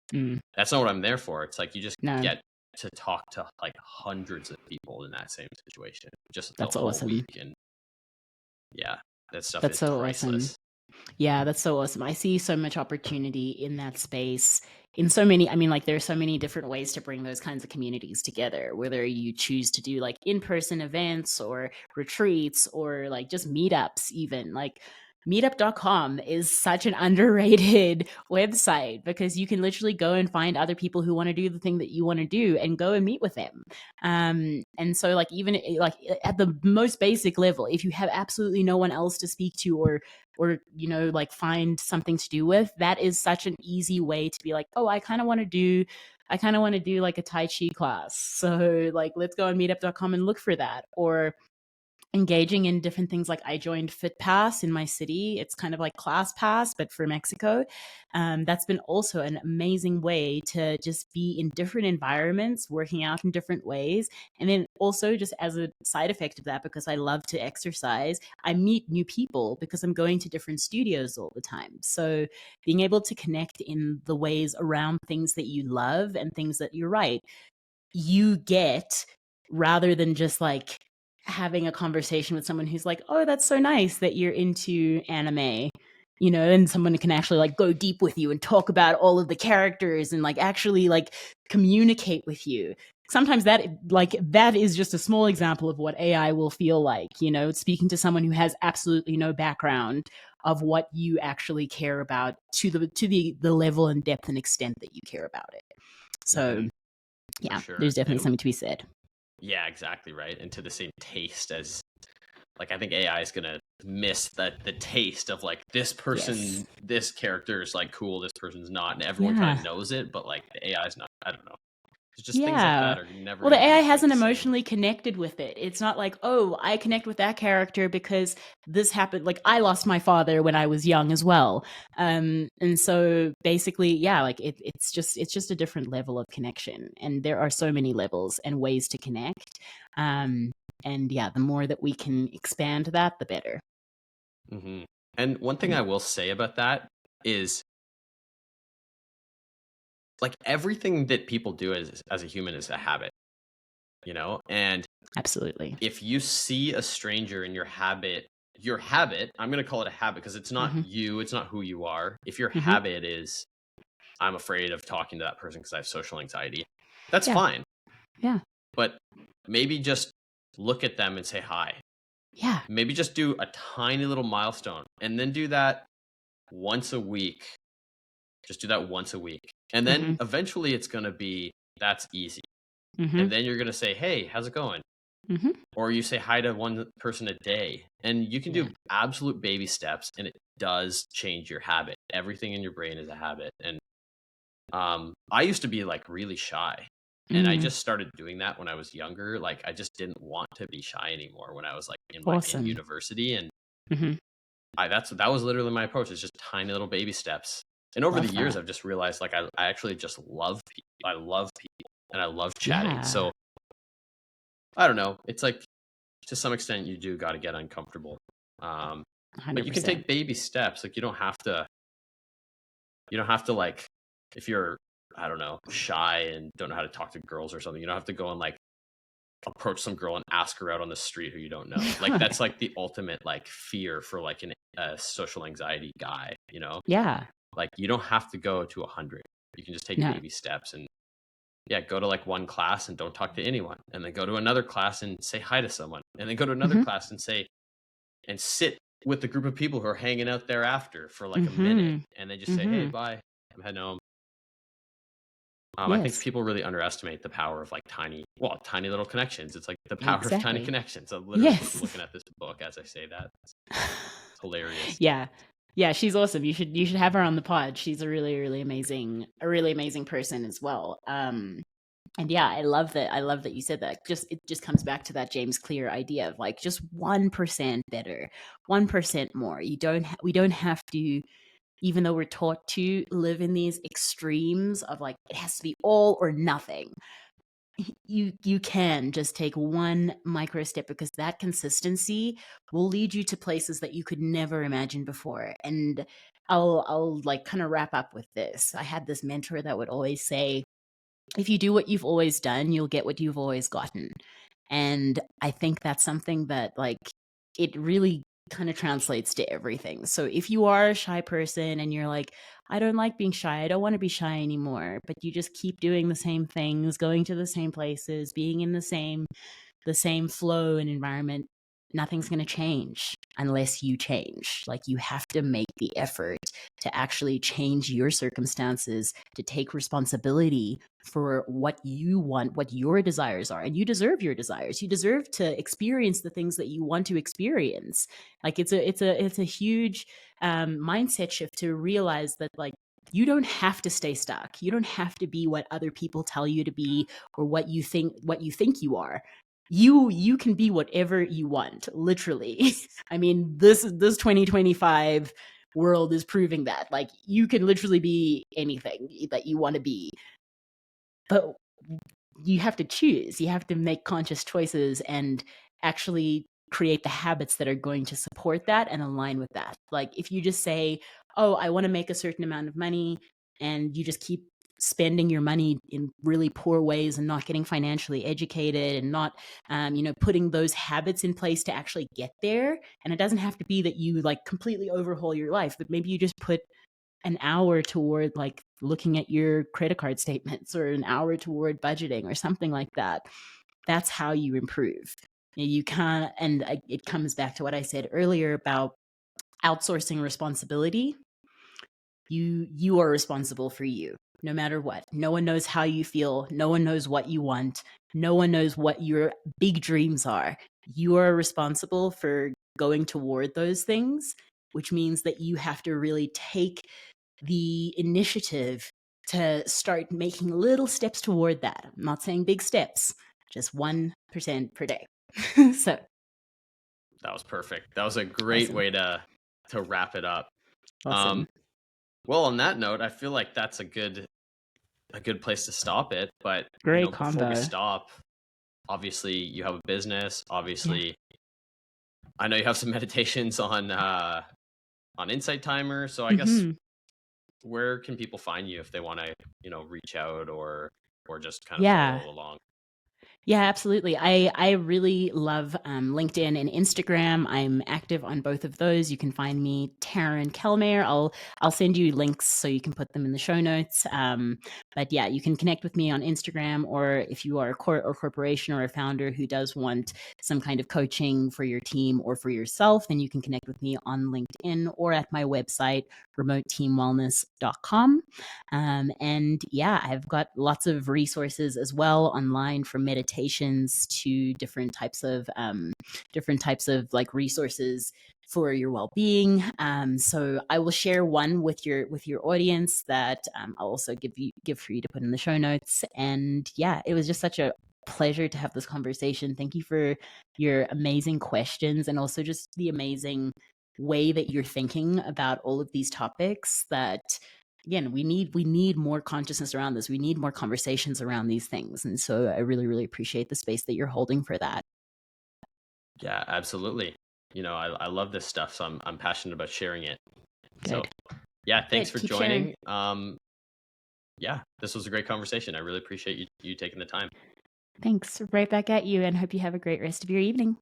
that's not what I'm there for. It's like, you just get to talk to like hundreds of people in that same situation, just the whole week. And yeah, that stuff is so priceless. Awesome. Yeah, that's so awesome. I see so much opportunity in that space. In so many, I mean, like, there are so many different ways to bring those kinds of communities together, whether you choose to do like in-person events or retreats, or like just meetups, even like meetup.com is such an underrated website, because you can literally go and find other people who want to do the thing that you want to do and go and meet with them. And so like, even like at the most basic level, if you have absolutely no one else to speak to, or like find something to do with, that is such an easy way to be like, oh, I kind of want to do like a Tai Chi class. So like, let's go on meetup.com and look for that. Or engaging in different things, like I joined FitPass in my city. It's kind of like ClassPass, but for Mexico. That's been also an amazing way to just be in different environments, working out in different ways. And then also, just as a side effect of that, because I love to exercise, I meet new people because I'm going to different studios all the time. So being able to connect in the ways around things that you love and things that, you're right, you get, rather than just like having a conversation with someone who's like, oh, that's so nice that you're into anime, and someone can actually like go deep with you and talk about all of the characters and like actually like communicate with you. Sometimes that is just a small example of what AI will feel like, speaking to someone who has absolutely no background of what you actually care about, to the level and depth and extent that you care about it. So yeah, there's definitely something to be said. Yeah, exactly right. And to the same taste as, like, I think AI is gonna miss the taste of like, this person, this character is like cool, this person's not, and everyone kind of knows it, but like the AI is not. I don't know. It's just things like Yeah. that are never Well, the going to AI be quite hasn't the same. emotionally connected with it. It's not like, oh, I connect with that character because this happened. Like I lost my father when I was young as well. And so basically, yeah, like it's just a different level of connection. And there are so many levels and ways to connect. And yeah, the more that we can expand that, the better. Mm-hmm. And one thing I will say about that is, like, everything that people do as a human is a habit, you know? And Absolutely. if you see a stranger in your habit, I'm going to call it a habit because it's not Mm-hmm. you, it's not who you are. If your Mm-hmm. habit is, I'm afraid of talking to that person because I have social anxiety, that's Yeah. fine. Yeah. But maybe just look at them and say hi. Yeah. Maybe just do a tiny little milestone and then do that once a week. Just do that once a week. And Mm-hmm. then eventually it's going to be, that's easy. Mm-hmm. And then you're going to say, hey, how's it going? Mm-hmm. Or you say hi to one person a day. And you can Yeah. do absolute baby steps, and it does change your habit. Everything in your brain is a habit. And I used to be like really shy. And I Mm. just started doing that when I was younger. Like I just didn't want to be shy anymore when I was like in Awesome. university. And Mm-hmm. that was literally my approach. It's just tiny little baby steps. And over the Love years, that. I've just realized like I actually just love people. I love people and I love chatting. Yeah. So I don't know. It's like to some extent you do got to get uncomfortable. But you can 100%. take baby steps. Like you don't have to like, if you're, I don't know, shy and don't know how to talk to girls or something, you don't have to go and like approach some girl and ask her out on the street who you don't know. Like that's like the ultimate like fear for like a social anxiety guy, you know? Yeah. Like you don't have to go to 100. You can just take No. baby steps and yeah, go to like one class and don't talk to anyone. And then go to another class and say hi to someone. And then go to another Mm-hmm. class and and sit with the group of people who are hanging out thereafter for like a Mm-hmm. minute. And then just say, hey, Mm-hmm. bye. I'm heading home. I think Yes. people really underestimate the power of like tiny little connections. It's like the power of tiny Exactly. connections. I'm literally just Yes. looking at this book as I say that. It's hilarious. Yeah. Yeah, she's awesome. You should have her on the pod. She's a really amazing person as well. And yeah, I love that you said that. It just comes back to that James Clear idea of like just 1% better, 1% more. We don't have to, even though we're taught to live in these extremes of like it has to be all or nothing. You can just take one micro step because that consistency will lead you to places that you could never imagine before. And I'll like kind of wrap up with this. I had this mentor that would always say, if you do what you've always done, you'll get what you've always gotten. And I think that's something that like it really kind of translates to everything. So if you are a shy person and you're like, I don't like being shy, I don't want to be shy anymore, but you just keep doing the same things, going to the same places, being in the same flow and environment, nothing's going to change unless you change. Like you have to make the effort to actually change your circumstances, to take responsibility for what you want, what your desires are. And you deserve your desires. You deserve to experience the things that you want to experience. Like it's a huge mindset shift to realize that like you don't have to stay stuck. You don't have to be what other people tell you to be or what you think you are. You can be whatever you want, literally. I mean, this 2025 world is proving that. Like you can literally be anything that you want to be. But you have to choose. You have to make conscious choices and actually create the habits that are going to support that and align with that. Like if you just say, "Oh, I want to make a certain amount of money," and you just keep spending your money in really poor ways and not getting financially educated and not putting those habits in place to actually get there. And it doesn't have to be that you like completely overhaul your life, but maybe you just put an hour toward like looking at your credit card statements or an hour toward budgeting or something like that. That's how you improve. You can't, and it comes back to what I said earlier about outsourcing responsibility. You are responsible for you no matter what. No one knows how you feel. No one knows what you want. No one knows what your big dreams are. You are responsible for going toward those things, which means that you have to really take the initiative to start making little steps toward that. I'm not saying big steps, just 1% per day. So that was perfect. That was a great way to wrap it up. Awesome. Well, on that note, I feel like that's a good place to stop it. But Great before we combo. stop, obviously you have a business. Obviously, I know you have some meditations on Insight Timer. So I guess where can people find you if they want to reach out or just kind of follow along? Yeah, absolutely. I really love LinkedIn and Instagram. I'm active on both of those. You can find me Tarin Calmeyer. I'll send you links so you can put them in the show notes. But yeah, you can connect with me on Instagram, or if you are a corporation or a founder who does want some kind of coaching for your team or for yourself, then you can connect with me on LinkedIn or at my website, remoteteamwellness.com. And yeah, I've got lots of resources as well online, from meditations to different types of like resources for your well-being. So I will share one with your audience that I'll also give for you to put in the show notes. And yeah, it was just such a pleasure to have this conversation. Thank you for your amazing questions, and also just the amazing way that you're thinking about all of these topics. That again, we need more consciousness around this. We need more conversations around these things. And so I really, really appreciate the space that you're holding for that. Yeah, absolutely. I love this stuff, so I'm passionate about sharing it. Good. So yeah, thanks for Keep joining. sharing. Yeah, this was a great conversation. I really appreciate you taking the time. Thanks. Right back at you, and hope you have a great rest of your evening.